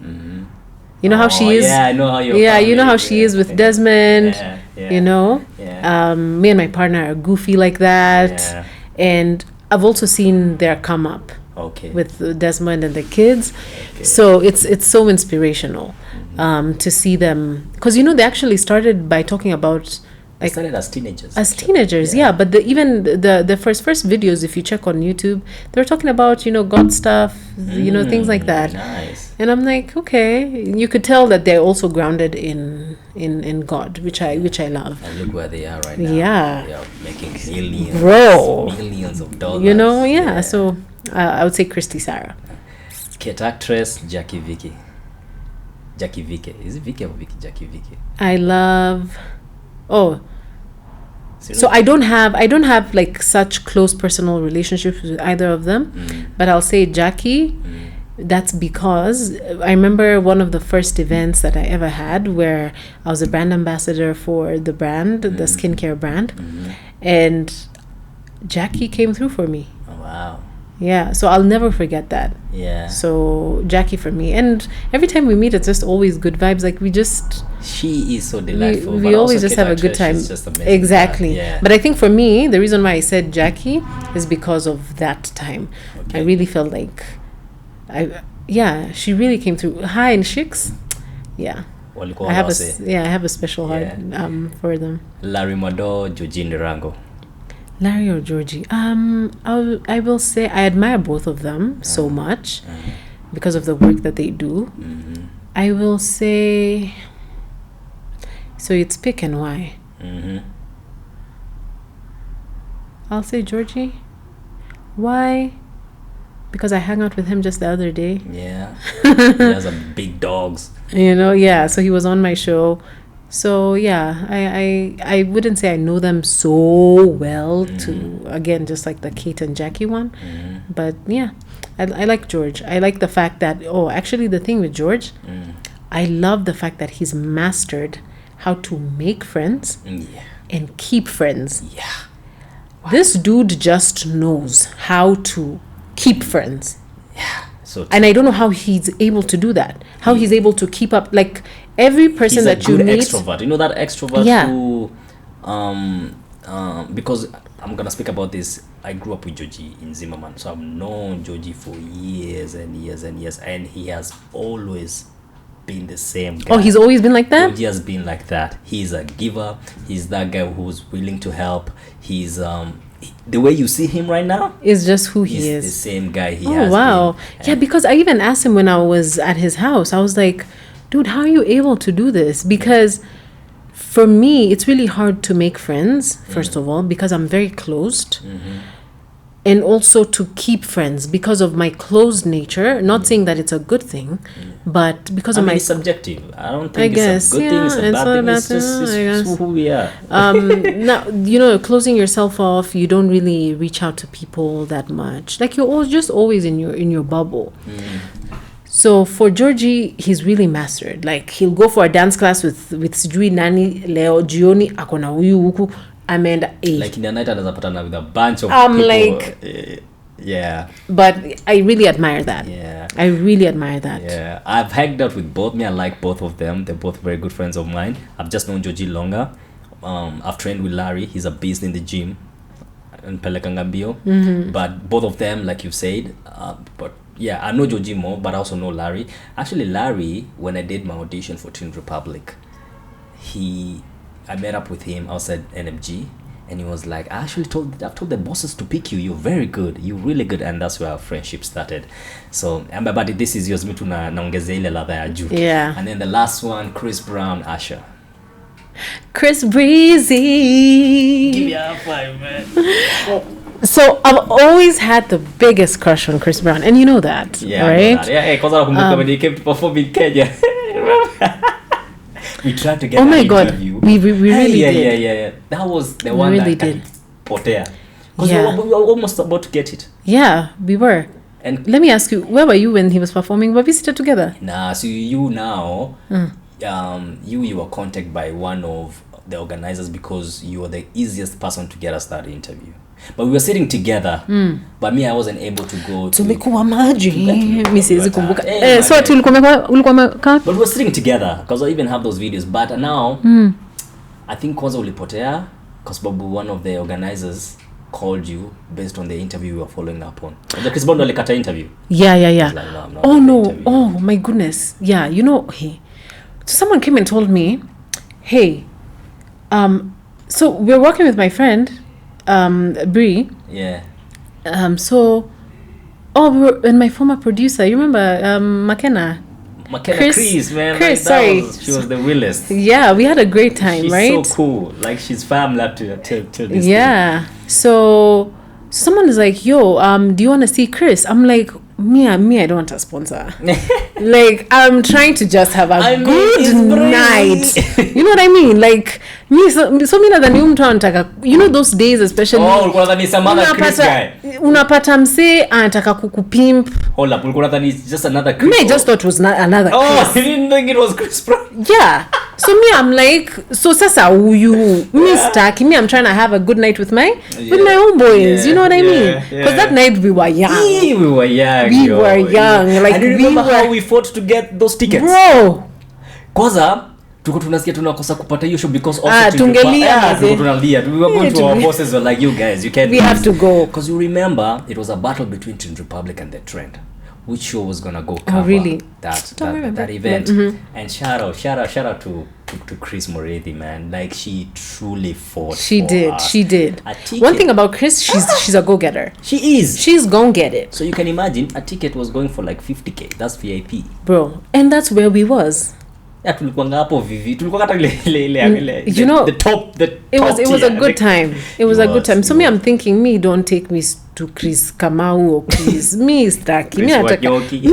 You know how she is. Yeah, I know how you're. Yeah, you know how she is with Desmond. Me and my partner are goofy like that. And I've also seen their come up. With Desmond and the kids. So it's so inspirational to see them, because they actually started by talking about, like, started as teenagers. But even the first videos, if you check on YouTube, they were talking about God stuff, things like that. Nice. And I'm like, okay, you could tell that they're also grounded in God, which I love. And look where they are right now. Yeah, they are making millions, millions of dollars. So I would say Christy Sarah. Kate actress Jackie Vicky. Is it Vicky or Vicky? Jackie Vicky. I love. So I don't have like such close personal relationships with either of them, but I'll say Jackie. That's because I remember one of the first events that I ever had where I was a brand ambassador for the brand, the skincare brand, and Jackie came through for me. Oh, wow. Yeah, so I'll never forget that. Yeah. So Jackie for me, and every time we meet, it's just always good vibes. Like she is so delightful. We always just have a good time. Just amazing. Exactly. Yeah. But I think for me, the reason why I said Jackie is because of that time. Okay. I really felt like, she really came through. Hi and Shix. Yeah. I have a special heart for them. Larry Mado, Georgine Rango. Larry or Georgie? I will say I admire both of them so much because of the work that they do. Mm-hmm. I will say. So it's pick and why. Mm-hmm. I'll say Georgie. Why? Because I hung out with him just the other day. Yeah. He has a big dogs. So he was on my show. So yeah, I wouldn't say I know them so well to, again, just like the Kate and Jackie one. Mm-hmm. But yeah, I like George. I like the fact that, actually the thing with George, I love the fact that he's mastered how to make friends and keep friends. Yeah. Wow. This dude just knows how to keep friends. Yeah. And I don't know how he's able to do that. How he's able to keep up, like every person that you meet. He's a good extrovert. You know that extrovert who, because I'm gonna speak about this. I grew up with Georgie in Zimmerman, so I've known Georgie for years and years and years, and he has always been the same guy. Oh, he's always been like that? Georgie has been like that. He's a giver. He's that guy who's willing to help. He's the way you see him right now is just who he is. The same guy he has. Oh wow. Been. Yeah, because I even asked him when I was at his house. I was like, dude, how are you able to do this? Because for me, it's really hard to make friends, first of all, because I'm very closed. Mm-hmm. And also to keep friends because of my closed nature. Not saying that it's a good thing, but because of my... it's subjective. I don't think it's a good thing, it's a bad thing. It's just who we are. Now, closing yourself off, you don't really reach out to people that much. Like you're just always in your bubble. So for Georgie, he's really mastered. Like he'll go for a dance class with Sijui Nani, Leo, Gioni, Akona Uyu Uku, Amanda A. Like in the night, anapatana with a bunch of I'm people. like, yeah. But I really admire that. Yeah. I really admire that. Yeah. I've hanged out with both. I like both of them. They're both very good friends of mine. I've just known Georgie longer. I've trained with Larry. He's a beast in the gym. In Pelekangambio. Mm-hmm. But both of them, like you said, but yeah, I know Georgie more, but I also know Larry. Actually, Larry, when I did my audition for Teen Republic, I met up with him outside NMG, and he was like, I've told the bosses to pick you. You're very good. You're really good. And that's where our friendship started. So, but this is yours, me tu naongeza ile ladha ya juu. Yeah. And then the last one, Chris Brown, Usher. Chris Breezy. Give me a high five, man. So I've always had the biggest crush on Chris Brown, and you know that, yeah, right? I know that. Yeah, because when he came to perform in Kenya. We tried to get an interview. We really did. Yeah. That was the one really that did. Potea. Because we were almost about to get it. Yeah, we were. And let me ask you, where were you when he was performing? Were we seated together? Nah, so you now, you were contacted by one of the organizers because you were the easiest person to get us that interview. But we were sitting together. But me, I wasn't able to go to... Tulikuwa maji. Misiwezi kumbuka. So ulikuwa But we were sitting together because I even have those videos. But now, I think kwanza ulipotea because Babu, one of the organizers, called you based on the interview we were following up on. The Chris Brown alikata interview. Yeah. Like, no, I'm not oh no. interview. Oh my goodness. Yeah, hey. So someone came and told me, hey, so we're working with my friend, Bree. Yeah. We were, and my former producer, you remember McKenna, Chris, man. Chris, like, sorry. She was the realest. Yeah, we had a great time, She's right? so cool. Like, she's family to this Yeah. So someone is like, yo, do you want to see Chris? I'm like, me, I don't want a sponsor. Like, I'm trying to just have a good night. You know what I mean? Like, me, so mina than mtu anataka, you know those days especially. Oh, ulikuwa nadhani some other Chris guy. Unapata mse anataka kukupimp. Hold up, ulikuwa nadhani it's just another Chris. Me, I just thought it was another Chris. Oh, you didn't think it was Chris Brown? Yeah. So me, I'm like, so sasa you me stuck. Me, I'm trying to have a good night with my own boys. You know what I mean? Because that night we were young. We were young. We were young. Like, I remember how we fought to get those tickets. Bro. Kwanza tuko tunasikia tunakosa kupata hiyo show because tungelia. We were going to our bosses were like, you guys, you can't. We have to go. Because you remember it was a battle between Teen Republic and The Trend. Which show was gonna go cover really? that event? Mm-hmm. And shout out to Chris Moretti, man. Like, she truly fought. She did. Ticket, one thing about Chris, she's a go-getter. She is. She's gonna get it. So you can imagine a ticket was going for like 50K. That's VIP, bro. And that's where we was. Yeah, tulikuwa hapo vivi. Tulikuwa hata ile you know, the top it was a good time. It was a good time. So me, I'm thinking, me, don't take me to Chris Kamau or Chris. Me stuck. Me,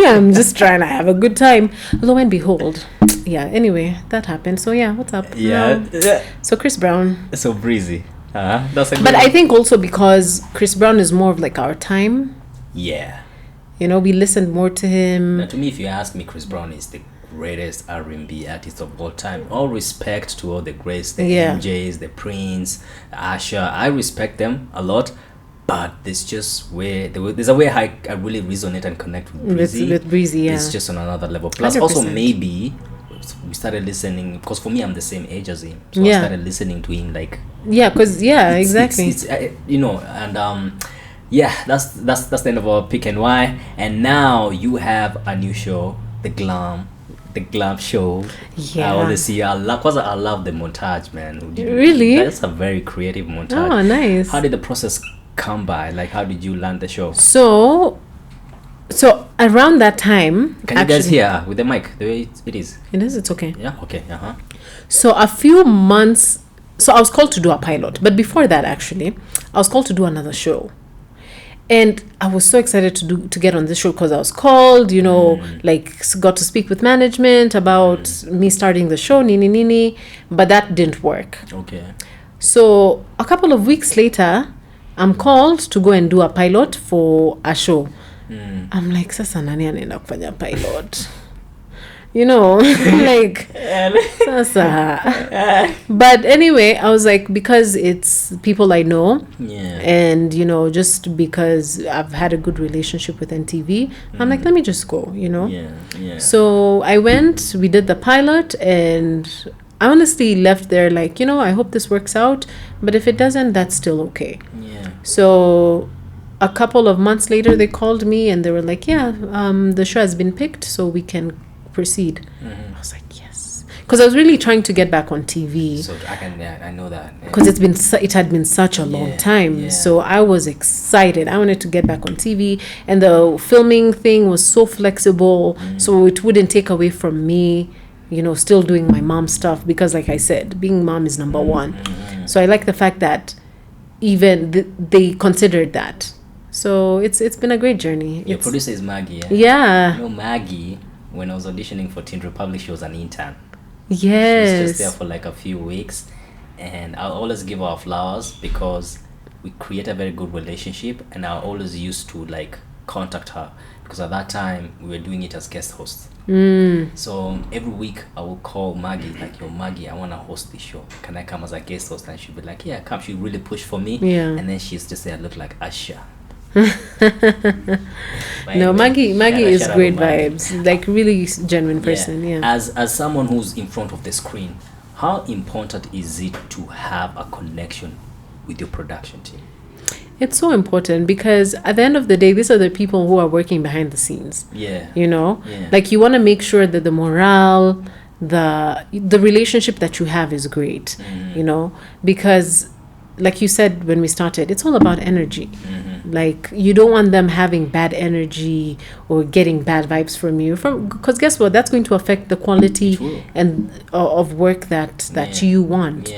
I'm just trying to have a good time. Lo and behold, yeah. Anyway, that happened. So yeah, what's up? Yeah. So Chris Brown. So breezy. That's a good but I think also because Chris Brown is more of like our time. Yeah. You know, we listened more to him. Now, to me, if you ask me, Chris Brown is the greatest R&B artist of all time. All respect to all the greats, the MJs, the Prince, the Usher. I respect them a lot, but there's a way I really resonate and connect with Breezy. With Breezy, yeah. It's just on another level. Plus, 100%. Also maybe we started listening because for me, I'm the same age as him, so I started listening to him like exactly. It's you know, and that's the end of our Pick and Why. And now you have a new show, the Glam show. Yeah. I always see. I love the montage, man. Really? That's a very creative montage. Oh, nice. How did the process come by? Like, how did you land the show? So around that time, can you guys hear with the mic the way it is? It is. It's okay. Yeah. Okay. So a few months. So I was called to do a pilot, but before that, actually, I was called to do another show. And I was so excited to get on this show because I was called, got to speak with management about me starting the show, nini, but that didn't work. Okay. So a couple of weeks later, I'm called to go and do a pilot for a show. I'm like, sasa nani anaenda kufanya pilot? You know, like, sasa. But anyway, I was like, because it's people I know, and, just because I've had a good relationship with NTV, I'm like, let me just go, Yeah. So I went, we did the pilot, and I honestly left there like, I hope this works out, but if it doesn't, that's still okay. Yeah. So a couple of months later, they called me, and they were like, the show has been picked, so we can proceed. I was like, yes, because I was really trying to get back on TV. So I know that because it had been such a long time. So I was excited. I wanted to get back on TV, and the filming thing was so flexible, so it wouldn't take away from me, still doing my mom stuff, because like I said, being mom is number one. So I like the fact that even they considered that. So it's been a great journey. Your producer is Maggie. Yeah. Maggie, when I was auditioning for Teen Republic, she was an intern. Yes. She was just there for like a few weeks, and I'll always give her flowers because we create a very good relationship, and I always used to like contact her because at that time we were doing it as guest hosts. So every week I will call Maggie, like, yo, Maggie, I want to host this show. Can I come as a guest host? And she'll be like, yeah, come. She really pushed for me. Yeah. And then she's just there, look like Usher. No, Maggie is great vibes, like really genuine person. As someone who's in front of the screen, how important is it to have a connection with your production team? It's so important because at the end of the day, these are the people who are working behind the scenes. Like, you want to make sure that the morale, the relationship that you have is great. Because like you said when we started, it's all about energy. Like, you don't want them having bad energy or getting bad vibes from you, because guess what, that's going to affect the quality and of work that you want.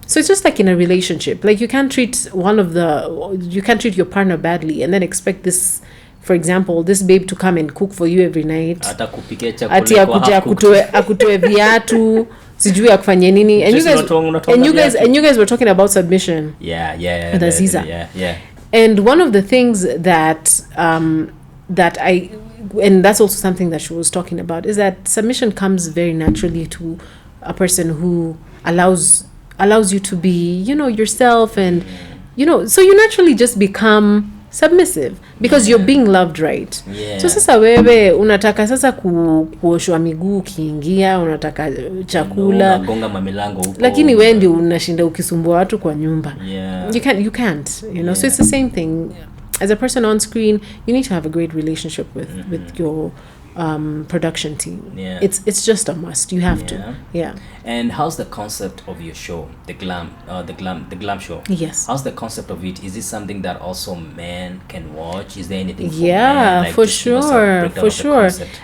So it's just like in a relationship, like you can't treat your partner badly and then expect this, for example, this babe to come and cook for you every night, ati akutoe viatu sijui akufanye nini, and you guys were talking about submission. With Aziza. And one of the things that and that's also something that she was talking about, is that submission comes very naturally to a person who allows you to be, yourself, and so you naturally just become submissive because you're being loved, right? So sasa wewe unataka sasa kuoshwa miguu ukiingia, unataka chakula, unagonga mamilango huko, lakini wewe ndio unashinda ukisumbua watu kwa nyumba. You can't, so it's the same thing. As a person on screen, you need to have a great relationship with your production team. It's just a must. You have to. And how's the concept of your show, the glam show? Yes. How's the concept of it? Is it something that also men can watch? Is there anything for men? Yeah, for sure.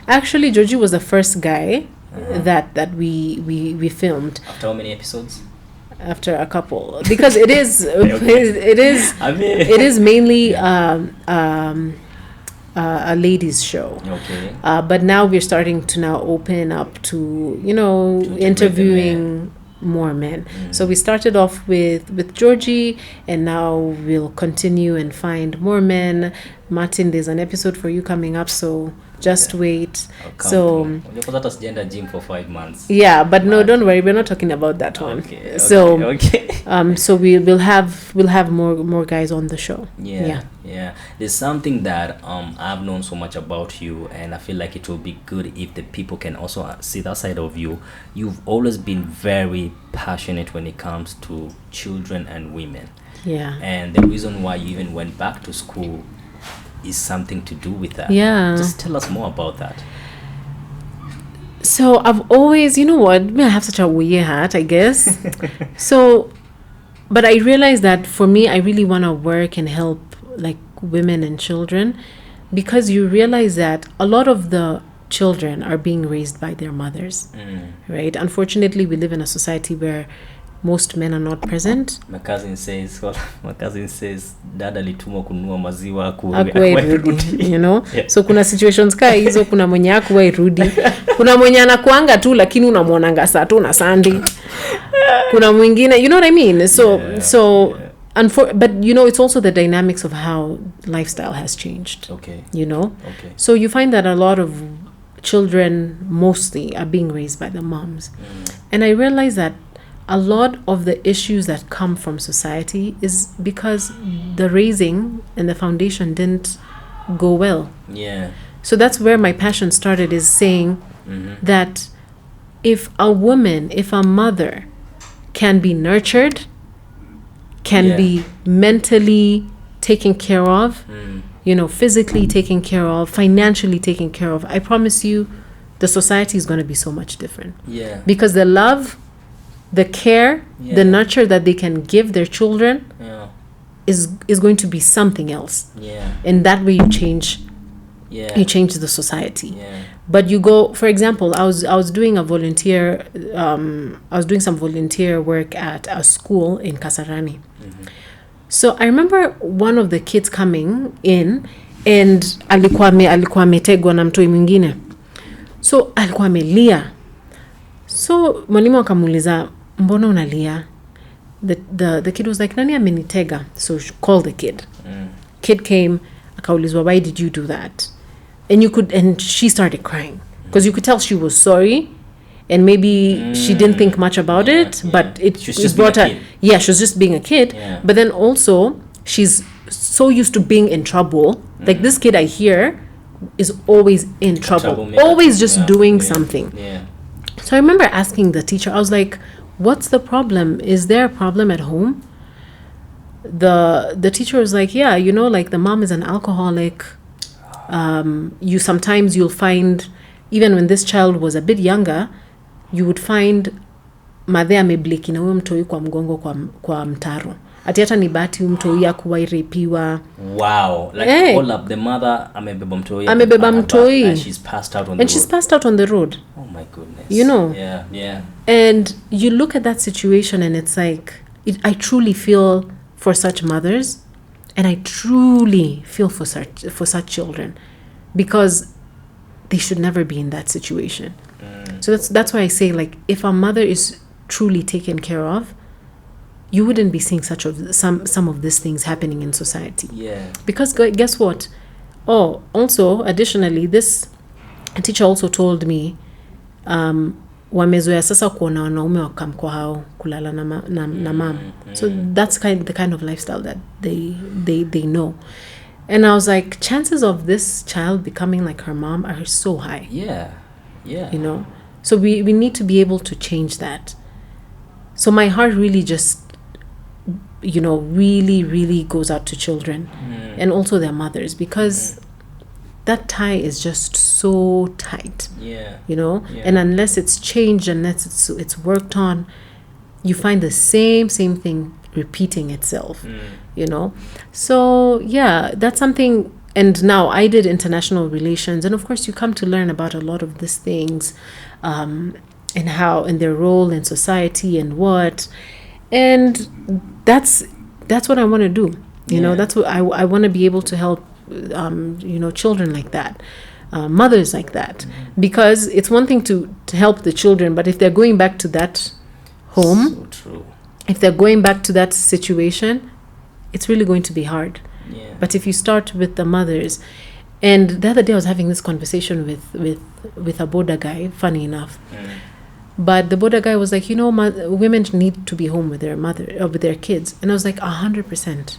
Actually, Georgie was the first guy that we filmed. After how many episodes? After a couple, because it is it is mainly a ladies show. Okay. But now we're starting to now open up to interviewing more men. So we started off with Georgie, and now we'll continue and find more men. Martin, there's an episode for you coming up, so just wait. So gym for 5 months. Yeah, but no, don't worry, we're not talking about that one. Okay. So we'll have more guys on the show. Yeah. There's something that I've known so much about you, and I feel like it will be good if the people can also see that side of you. You've always been very passionate when it comes to children and women. Yeah. And the reason why you even went back to school is something to do with that. Yeah. Just tell us more about that. So I've always, I have such a weird hat, I guess. But I realized that for me, I really want to work and help like women and children, because you realize that a lot of the children are being raised by their mothers, right? Unfortunately, we live in a society where most men are not present. My cousin says dada alitumwa kununua maziwa hakuwairudi. So kuna situations kaa hizo, kuna mwenye hakuwairudi, kuna mwenye anakuanga tu lakini unamwonanga saa tu na Sunday, kuna mwingine, you know what I mean? But it's also the dynamics of how lifestyle has changed. Okay. So you find that a lot of children mostly are being raised by the moms. And I realized that a lot of the issues that come from society is because the raising and the foundation didn't go well. Yeah. So that's where my passion started, is saying that if a mother can be nurtured, can be mentally taken care of, physically taken care of, financially taken care of, I promise you the society is going to be so much different. Yeah. Because the love, the care, the nurture that they can give their children is going to be something else. Yeah. And that way you change the society. Yeah. But you go, for example, I was doing some volunteer work at a school in Kasarani. So I remember one of the kids coming in, and alikuwa ametegwa na mtoi mwingine. So alikuwa amelia. So mwalimu akamuuliza, mbona unalia? The kid was like, nani amenitega? So she called the kid. Kid came, akaulizwa, why did you do that? And she started crying, because you could tell she was sorry, and maybe she didn't think much about it, but it brought her. Yeah, she was just being a kid. Yeah. But then also she's so used to being in trouble. Like this kid I hear is always in trouble, always just doing something. Yeah. So I remember asking the teacher, I was like, what's the problem? Is there a problem at home? The teacher was like, yeah, like the mom is an alcoholic. You'll find, even when this child was a bit younger, you would find madhe amebliki na huyo mtoi kwa mgongo kwa mtaro. Ati hata ni bahati mtoi akuwairepiwa. Wow. Like all up, the mother amebeba mtoi. And she's passed out on the road. Oh my goodness. Yeah. And you look at that situation and it's like, I truly feel for such mothers, and I truly feel for such children, because they should never be in that situation. So that's why I say, like, if a mother is truly taken care of, you wouldn't be seeing some of these things happening in society. Yeah. Because guess what? Also, additionally, this teacher also told me, wamezoea sasa kuona wanaume wakamko hao kulala na mom. So that's the kind of lifestyle that they know. And I was like, chances of this child becoming like her mom are so high. Yeah. You know, so we need to be able to change that. So my heart really just, you know, really, really goes out to children and also their mothers, because that tie is just so tight. You know, and unless it's changed, unless it's worked on, you find the same thing repeating itself. You know, so yeah, that's something. And now I did international relations, and of course you come to learn about a lot of these things, and how, and their role in society and what, and that's what I want to do. You know, that's what I want to be able to help, you know, children like that, mothers like that, because it's one thing to help the children, but if they're going back to that home, so true. If they're going back to that situation, it's really going to be hard. But if you start with the mothers, and the other day I was having this conversation with a Boda guy, funny enough, but the Boda guy was like, you know, women need to be home with their mother or with their kids, and I was like 100%.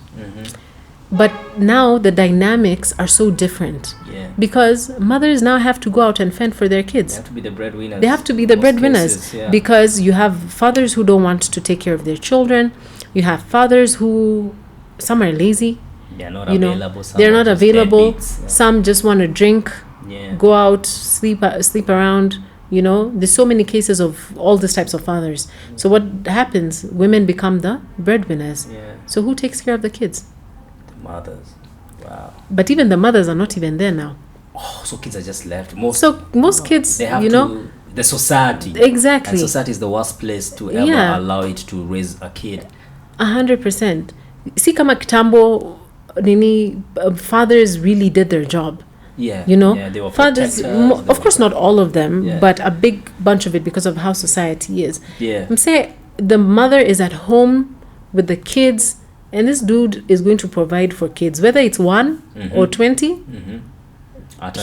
But now the dynamics are so different, because mothers now have to go out and fend for their kids. They have to be the breadwinners. They have to be the breadwinners, because you have fathers who don't want to take care of their children. You have fathers who, some are lazy. They're not available. They're not available. Some just want to drink, go out, sleep around. You know, there's so many cases of all these types of fathers. So what happens? Women become the breadwinners. So who takes care of the kids? The mothers. Wow. But even the mothers are not even there now. Oh, so kids are just left. Most kids, they have you know, the society. Exactly. And society is the worst place to ever allow it to raise a kid. 100%. See, kama kitambo, fathers really did their job. You know, they were fathers, of course not all of them, but a big bunch of it, because of how society is. I'm saying the mother is at home with the kids, and this dude is going to provide for kids, whether it's 1 or 20.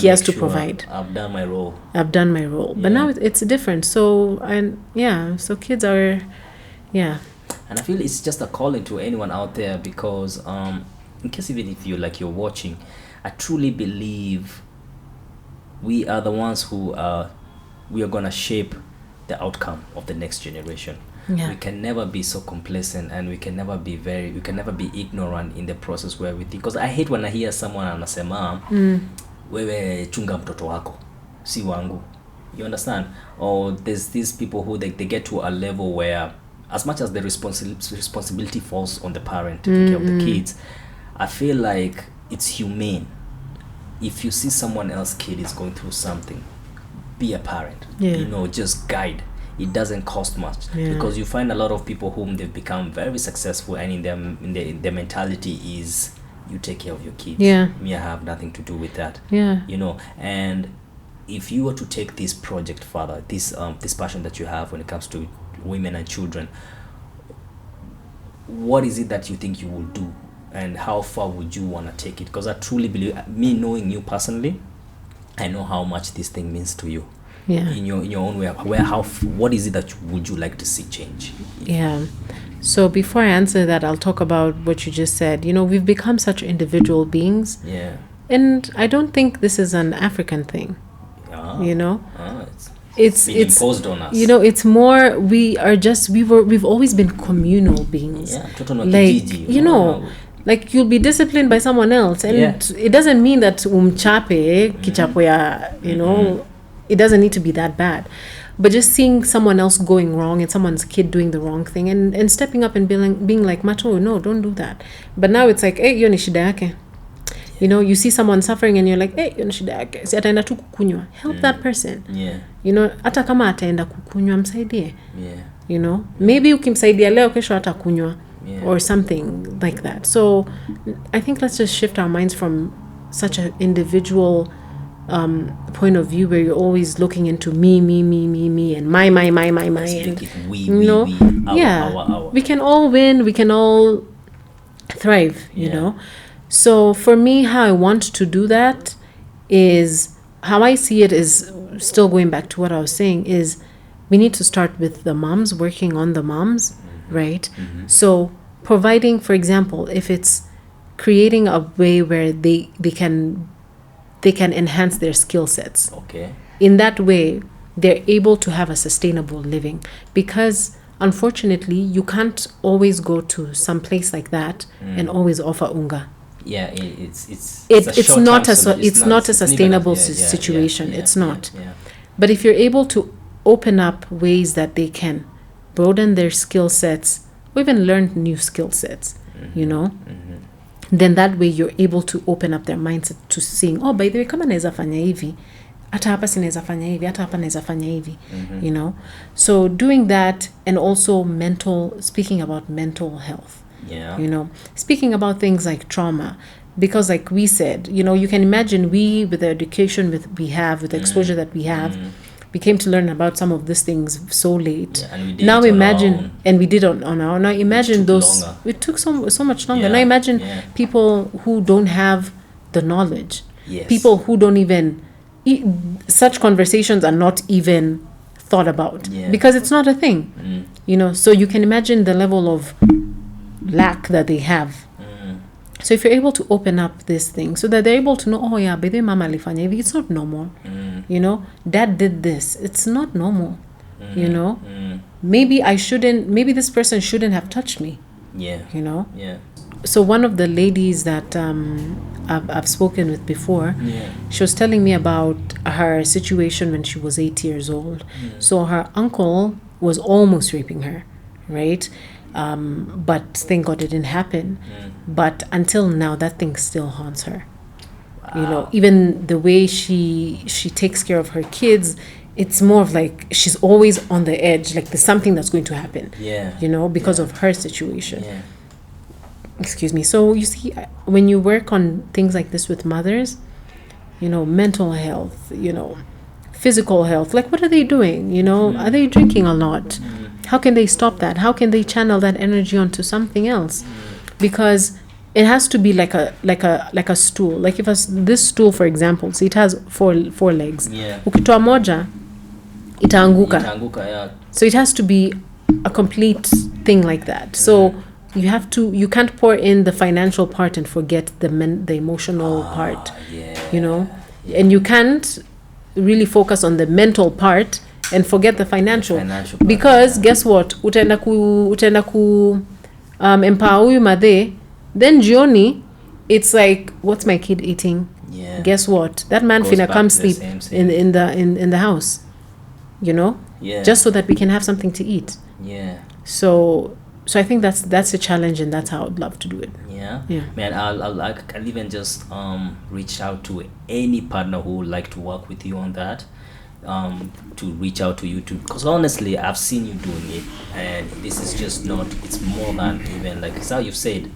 He has to provide. I've done my role. But now it's different. So so kids are, And I feel it's just a calling to anyone out there, because in case even if you're watching, I truly believe we are the ones who we are gonna shape the outcome of the next generation. We can never be so complacent, and we can never be ignorant in the process where we think. Because I hate when I hear someone anasema wewe chunga mtoto wako si wangu, you understand? Or there's these people who they get to a level where, as much as the responsibility falls on the parent to take care of the kids, I feel like it's humane. If you see someone else's kid is going through something, be a parent. You know, just guide. It doesn't cost much, because you find a lot of people whom they've become very successful, and in their mentality is, you take care of your kids. Me, I have nothing to do with that. You know, and if you were to take this project further, this passion that you have when it comes to women and children, what is it that you think you will do, and how far would you want to take it? Because I truly believe, me knowing you personally, I know how much this thing means to you. In your own way. What is it that would you like to see change? So before I answer that, I'll talk about what you just said. You know, we've become such individual beings. And I don't think this is an African thing. You know, it's imposed on us. You know, it's more, we've always been communal beings. Like, you know, like you'll be disciplined by someone else, and it doesn't mean that kichapo ya, you know, it doesn't need to be that bad. But just seeing someone else going wrong, and someone's kid doing the wrong thing, and stepping up and being like, Macho, no, don't do that. But now it's like, hey, yoni shida yake. You know, you see someone suffering and you're like, hey, yoni shida yake. Si ataenda tu kukunywa. Help that person. You know, hata kama ataenda kukunywa, msaidie. You know, maybe ukimsaidia leo, kesho atakunywa. Or something like that. So I think let's just shift our minds from such an individual point of view, where you're always looking into me, and my, and you know, our. We can all win, we can all thrive, you know. So for me, how I want to do that is, how I see it is, still going back to what I was saying, is we need to start with the moms, working on the moms, Mm-hmm. right? Mm-hmm. So providing, for example, if it's creating a way where they can enhance their skill sets. Okay. In that way, they're able to have a sustainable living, because unfortunately you can't always go to some place like that and always offer unga. Yeah, it's It's short-term not a solution. it's not a it's even sustainable yeah, yeah, situation. yeah, It's yeah, not. yeah. But if you're able to open up ways that they can broaden their skill sets or even learn new skill sets, you know, then that way you're able to open up their mindset to seeing, oh, by the way, kama naweza fanya hivi, hata hapa sinaweza fanya hivi, hata hapa naweza fanya hivi, you know. So doing that, and also speaking about mental health, Yeah. you know, speaking about things like trauma, because like we said, you know, you can imagine we, with the education with the exposure that we have, we came to learn about some of these things so late. Yeah, and we did Now it on our imagine, own. and we did on our own. Now imagine took those. longer. It took so much longer. Yeah, Now imagine yeah. people who don't have the knowledge. Yes. People who don't even such conversations are not even thought about, Yeah. because it's not a thing. You know, so you can imagine the level of lack that they have. So if you're able to open up this thing so that they're able to know, oh yeah, by the way, mama alifanya hivi, it's not normal. You know, dad did this, it's not normal. You know, maybe this person shouldn't have touched me. Yeah. You know. Yeah. So one of the ladies that I've spoken with before, she was telling me about her situation when she was 8 years old. So her uncle was almost raping her, right? But thank God it didn't happen. But until now, that thing still haunts her. Wow. You know, even the way she takes care of her kids, it's more of like she's always on the edge, like there's something that's going to happen. Yeah. You know, because of her situation. Yeah. Excuse me. So you see, when you work on things like this with mothers, you know, mental health, you know, physical health, like what are they doing? You know, are they drinking a lot? How can they stop that? How can they channel that energy onto something else? Because it has to be like a stool. Like if this stool, for example, see, it has four legs. Yeah. Ukitoa moja, itaanguka. Yeah. So it has to be a complete thing like that. So you can't pour in the financial part and forget the emotional part. Yeah. You know, and you can't really focus on the mental part and forget the financial Financial part, because guess what, utaenda ku empower huyu madhe, then jioni it's like, what's my kid eating? Yeah. Guess what, that man Goes finna back come to the sleep same. in the house, you know. Yeah. Just so that we can have something to eat. Yeah. So I think that's a challenge, and that's how I'd love to do it. Yeah. Yeah. Man, I'll even just reach out to any partner who would like to work with you on that. To reach out to you too, because honestly I've seen you doing it, and this is just not, it's more than even like, it's how you've said,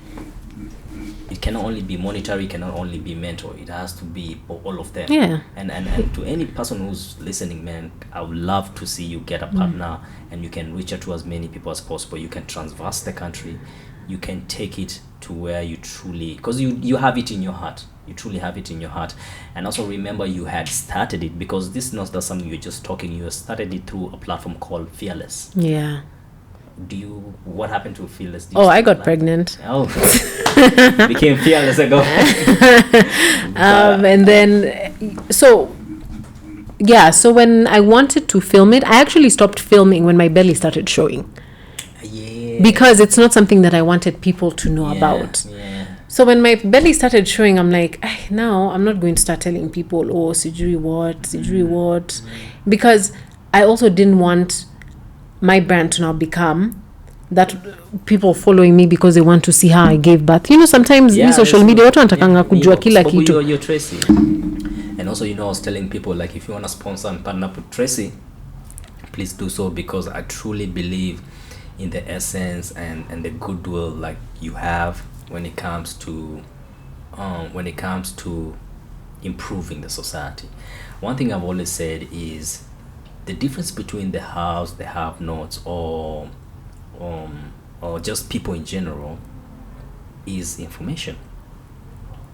it cannot only be monetary, it cannot only be mental, it has to be all of them. Yeah. And to any person who's listening, man, I would love to see you get a partner, and you can reach out to as many people as possible. You can transverse the country, you can take it to where you truly, because you have it in your heart, you truly have it in your heart. And also remember, you had started it, because this is not just something you're just talking, you started it through a platform called Fearless. Yeah. What happened to Fearless? I got pregnant. Oh. Became Fearless ago. And then so when I wanted to film it, I actually stopped filming when my belly started showing. Yeah. Because it's not something that I wanted people to know about. Yeah. So when my belly started showing, I'm like, now I'm not going to start telling people, oh, sijui what. Because I also didn't want my brand to now become that people following me because they want to see how I gave birth. You know, sometimes in social media, watu wanatakanga kujua kila kitu. You're Tracy. And also, you know, I was telling people, like, if you want to sponsor and partner up with Tracy, please do so, because I truly believe in the essence and the goodwill like you have when it comes to improving the society. One thing I've always said is the difference between the haves, the have-nots, or just people in general, is information.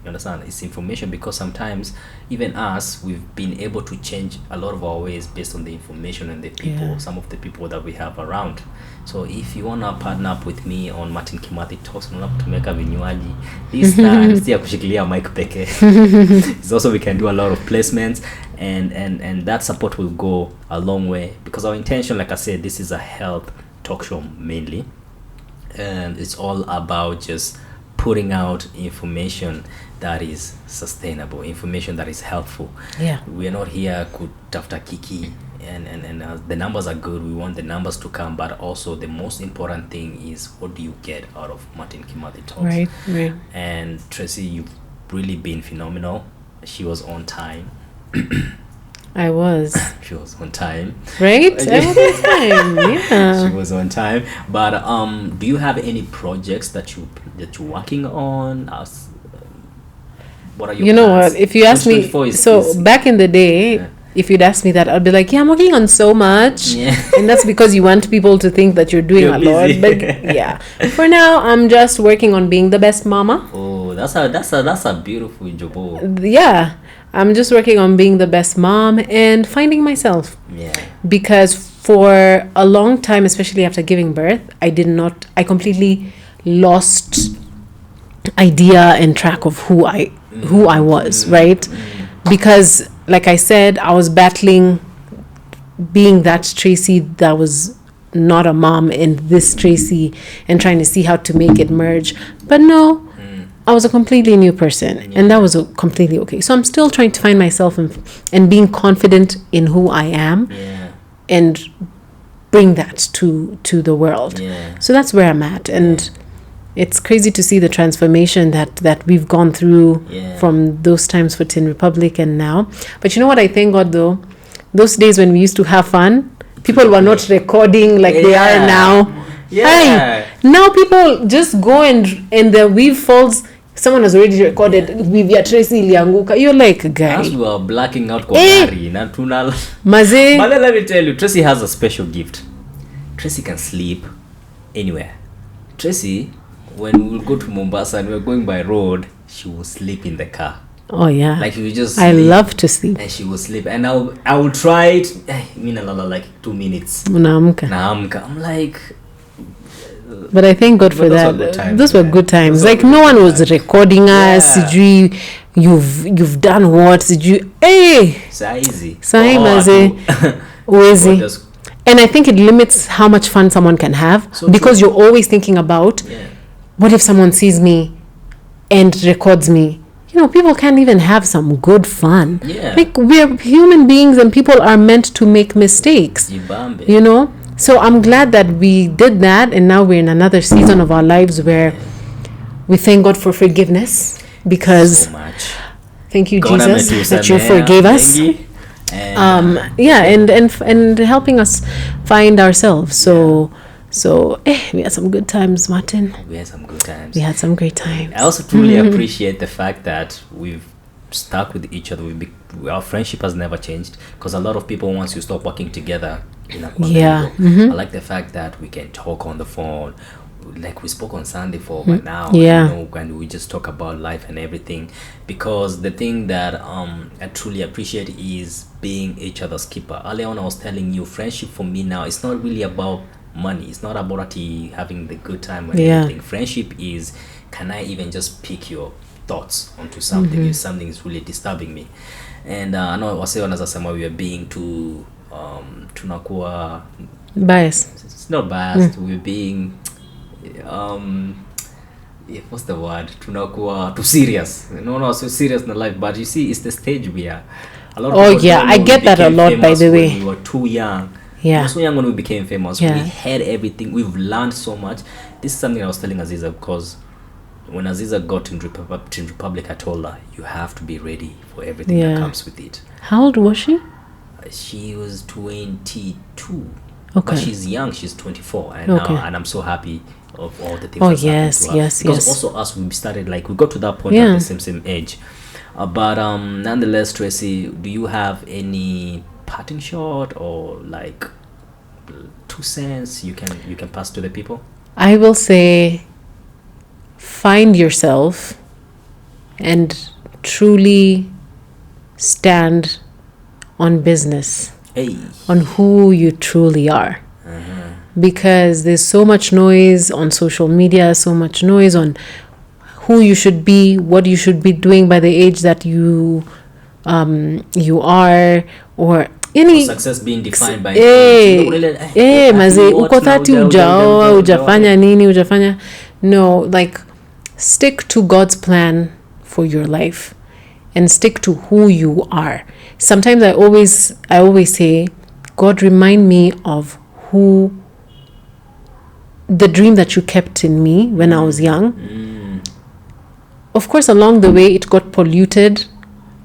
You understand? It's information, because sometimes even us, we've been able to change a lot of our ways based on the information and the people, Yeah. some of the people that we have around. So if you wanna partner up with me on Martin Kimathi Talks, unaona kutumeka vinywaji, this that, si ya kushikilia mic peke. It's also, we can do a lot of placements, and that support will go a long way, because our intention, like I said, this is a health talk show mainly, and it's all about just putting out information that is sustainable, information that is helpful. Yeah. We are not here kutafuta kiki, and the numbers are good. We want the numbers to come, but also the most important thing is, what do you get out of Martin Kimathi Talks? Right. And Tracy, you've really been phenomenal. She was on time. I was. She was on time. Right? I was on time. Yeah. She was on time. But do you have any projects that you're working on? What are your You know plans? what? If you ask me, 2024 is back in the day, Yeah. if you'd ask me that, I'd be like, yeah, I'm working on so much. Yeah. And that's because you want people to think that you're doing You're a lot. busy. But yeah, for now, I'm just working on being the best mama. Oh, that's a beautiful job. Yeah, I'm just working on being the best mom and finding myself. Yeah. Because for a long time, especially after giving birth, I completely lost idea and track of who I was, right? Because like I said, I was battling being that Tracy that was not a mom and this Tracy, and trying to see how to make it merge. But no, I was a completely new person, and that was completely okay. So I'm still trying to find myself and being confident in who I am, Yeah. and bring that to the world. Yeah. So that's where I'm at, and it's crazy to see the transformation that we've gone through Yeah. from those times for Tin Republic and now. But you know what I thank God though? Those days when we used to have fun, people were not recording like they are Yeah. now. Yeah. Hey, now people just go and the weave falls. Someone has already recorded with ya Tracy ilianguka. You're like, guy. As we are blacking out kwa Eh. gari na tuna. Maze. But let me tell you, Tracy has a special gift. Tracy can sleep anywhere. Tracy, when we will go to Mombasa and we're going by road, she will sleep in the car. Oh yeah. Like you just I sleep, love to sleep. and she will sleep, and I will try it. Like 2 minutes. Unaamka. Naamka. I'm like, But I thank God for those were that. good times, Those were man. good times. Those were Like good no one was times. recording us. Yeah. Sijui, you've done what? Sijui, hey, so easy. Sahi Oh, maze. atu- Uwezi. just- And I think it limits how much fun someone can have, So because true. you're always thinking about, Yeah. what if someone sees me and records me? You know, people can't even have some good fun. Yeah. Like we're human beings and people are meant to make mistakes. Jibambe. You know, so I'm glad that we did that, and now we're in another season of our lives where we thank God for forgiveness, because So much. thank you, God Jesus, that you ametusamea forgave us. mengi. And, Yeah, and helping us find ourselves. So we had some good times, Martin. we had some good times. We had some great times. I also truly appreciate the fact that we've stuck with each other. Our friendship has never changed, because a lot of people, once you stop working together, Yeah. I like the fact that we can talk on the phone, like we spoke on Sunday for but now, Yeah. and we just talk about life and everything. Because the thing that I truly appreciate is being each other's keeper. Earlier on, I was telling you, friendship for me now, it's not really about money. It's not about having the good time and Yeah. everything. Friendship is, can I even just pick your thoughts onto something if something is really disturbing me? And I know wase wanaweza sema we are being too tunakuwa, Bias. it's not biased, we're being what's the word, tunakuwa too serious. No, so serious in life, but you see, it's the stage we are. A lot of Oh, people yeah, don't I know we get that a became lot, by famous the when way. we were too young. Yeah. We were so young when we became famous. Yeah. We had everything. We've learned so much. This is something I was telling Aziza, because when Aziza got in Republic, I told her, you have to be ready for everything Yeah. that comes with it. How old was she? She was 22. Okay. But she's young. She's 24. And Okay. now, and I'm so happy of all the things Oh, that's happened yes, to her. yes, Because yes. also us, we started, like, we got to that point Yeah. at the same age. But nonetheless, Tracy, do you have any parting shot or like 2 cents you can pass to the people? I will say, find yourself and truly stand on business, on who you truly are. Because there's so much noise on social media, so much noise on who you should be, what you should be doing by the age that you are, or any success being defined by maze uko 30 ujaoa ujafanya nini ujafanya. No, like, stick to God's plan for your life and stick to who you are. Sometimes I always say, God, remind me of the dream that you kept in me when I was young. Of course, along the way, it got polluted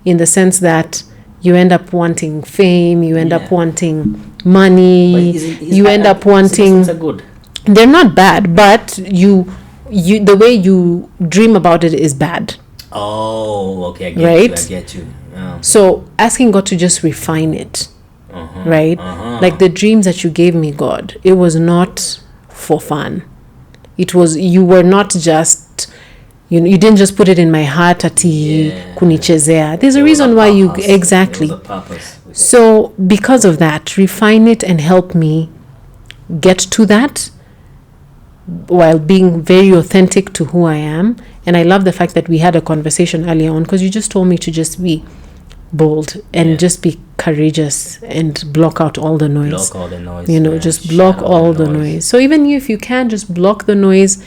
in the sense that you end up wanting fame, you end up wanting money, you end up wanting... good. They're not bad, but you the way you dream about it is bad. Oh, okay, I get you. Yeah. So asking God to just refine it, right? Like the dreams that you gave me, God, it was not for fun. It was, you were not just, you didn't just put it in my heart ati kunichezea. There's a reason why you, exactly. There was a purpose. So because of that, refine it and help me get to that while being very authentic to who I am. And I love the fact that we had a conversation earlier on, because you just told me to just be bold and just be courageous and block out all the noise. Block all the noise. Just block all the noise. So even if you can, just block the noise,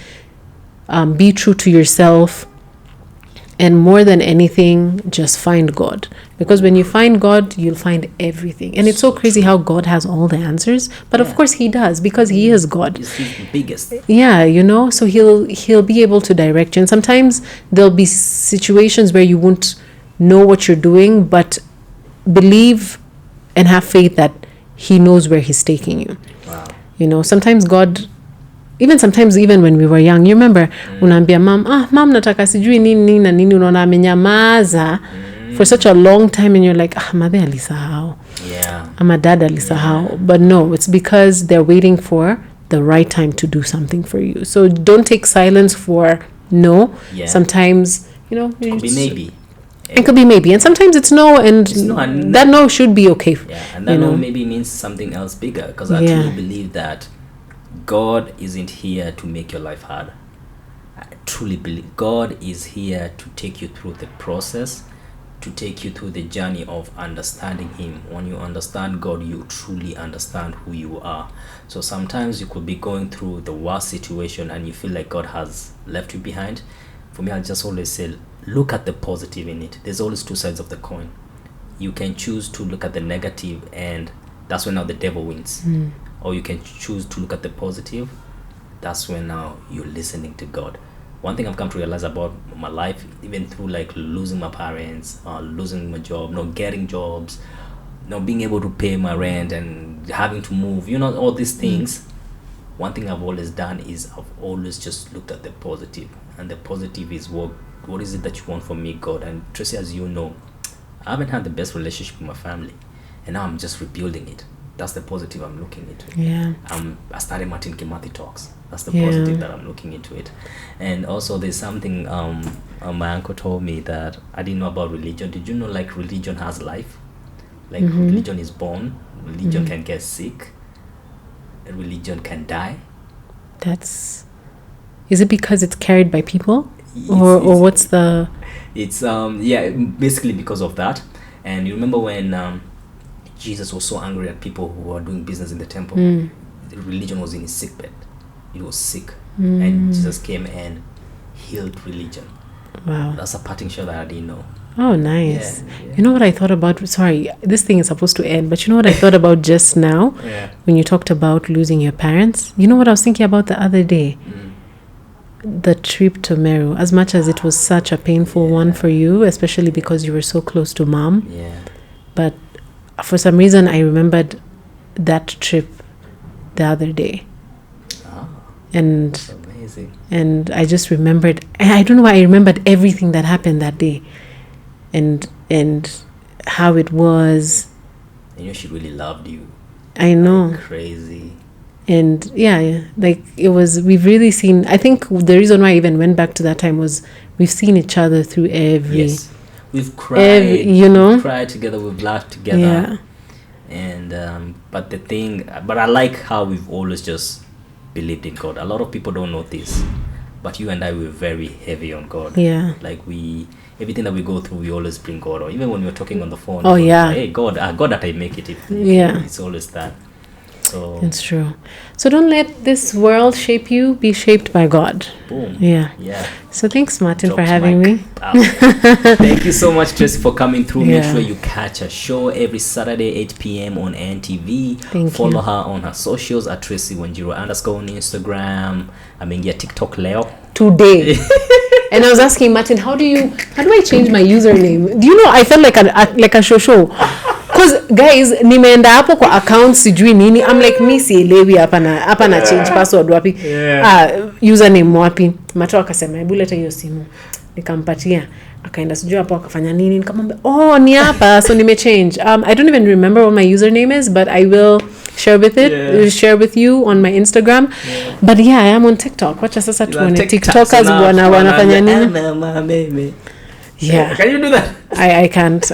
be true to yourself, and more than anything, just find God. Because when you find God, you'll find everything. And it's so crazy how God has all the answers. But of course he does, because he is God. He's the biggest. Yeah, so he'll be able to direct you. And sometimes there'll be situations where you won't know what you're doing, but believe and have faith that he knows where he's taking you. Wow. Sometimes God... Sometimes when we were young, you remember, unaambia mam nataka sijui nini na nini, unaona amenyamaza for such a long time, and you're like, madhe alisahau, ama dad alisahau. But no, it's because they're waiting for the right time to do something for you. So don't take silence for no. Sometimes, it could be maybe. It could be maybe, and sometimes it's no, and that no should be okay. And that no maybe means something else bigger, because I truly believe that God isn't here to make your life hard. I truly believe God is here to take you through the process, to take you through the journey of understanding him. When you understand God, you truly understand who you are. So sometimes you could be going through the worst situation and you feel like God has left you behind. For me, I'll just always say, look at the positive in it. There's always two sides of the coin. You can choose to look at the negative, and that's when now the devil wins. Or you can choose to look at the positive. That's when now you're listening to God. One thing I've come to realize about my life, even through like losing my parents, losing my job, not getting jobs, not being able to pay my rent and having to move, all these things. One thing I've always done is I've always just looked at the positive. And the positive is what is it that you want from me, God? And Tracy, as you know, I haven't had the best relationship with my family, and now I'm just rebuilding it. That's the positive I'm looking into. I started Martin Kimathi Talks. That's the positive that I'm looking into it. And also there's something my uncle told me that I didn't know about religion. Did you know like religion has life? Like religion is born, religion can get sick, and religion can die. Is it because it's carried by people? Or what's the... It's basically because of that. And you remember when Jesus was so angry at people who were doing business in the temple. The religion was in his sick bed. It was sick. And Jesus came and healed religion. Wow. That's a parting shot that I didn't know. Oh, nice. Yeah. You know what I thought about? Sorry, this thing is supposed to end. But you know what I thought about just now? When you talked about losing your parents? You know what I was thinking about the other day? The trip to Meru. As much as it was such a painful one for you, especially because you were so close to mom. But for some reason, I remembered that trip the other day. And that's amazing. And I just remembered, I don't know why I remembered everything that happened that day, and how it was. She really loved you. I know. Like crazy. And like it was, we've really seen, I think the reason why I even went back to that time was we've seen each other through every. Yes. We've cried. We've cried together. We've laughed together. Yeah. And but I like how we've always just believed in God. A lot of people don't know this, but you and I were very heavy on God. Yeah. Like everything that we go through, we always bring God. Or even when we're talking on the phone. Oh yeah. Like, hey God, God that I make it. Yeah. It's always that. So it's true. So don't let this world shape you. Be shaped by God. Boom. Yeah. Yeah. So thanks, Martin, Dropped for having mic. me. Thank you so much, Tracy, for coming through. Make Yeah. sure you catch a show every Saturday, 8 p.m. on NTV. you. Follow her on her socials at Tracy Wanjiru _ on Instagram. TikTok leo. Today. And I was asking Martin, how do I change my username? Do you know, I felt like a show. Because guys, nimeenda hapo kwa account sijui nini. I'm like, mi sielewi hapa na change password wapi. Username wapi. Mato akasema hebu leta hiyo simu. Nikampatia. Akaenda sijui hapo akafanya nini. Nikamwambia, "Oh, ni hapa." So nimechange. I don't even remember what my username is, but I will share with you on my Instagram. Yeah. But yeah, I am on TikTok. Wacha sasa tuone TikTokers wanafanya nini. Yeah. Can you do that? I can't.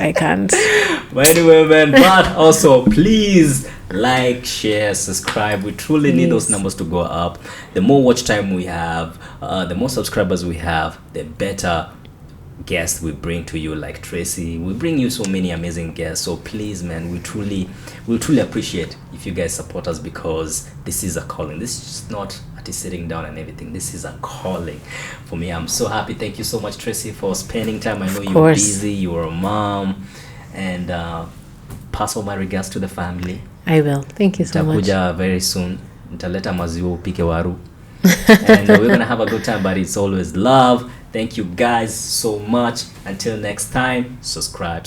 But anyway, man, but also please like, share, subscribe. We truly need those numbers to go up. The more watch time we have, the more subscribers we have, the better guests we bring to you, like Tracy. We bring you so many amazing guests. So please, man, we'll truly appreciate if you guys support us, because this is a calling. This is just not sitting down and everything. This is a calling for me. I'm so happy. Thank you so much, Tracy, for spending time. I know you're busy, you're a mom, and pass all my regards to the family. I will. Thank you so much. Nitakuja very soon. Nitaleta maziwa upike waru. And we're gonna have a good time, but it's always love. Thank you guys so much. Until next time, subscribe.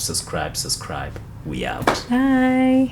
We out. Bye.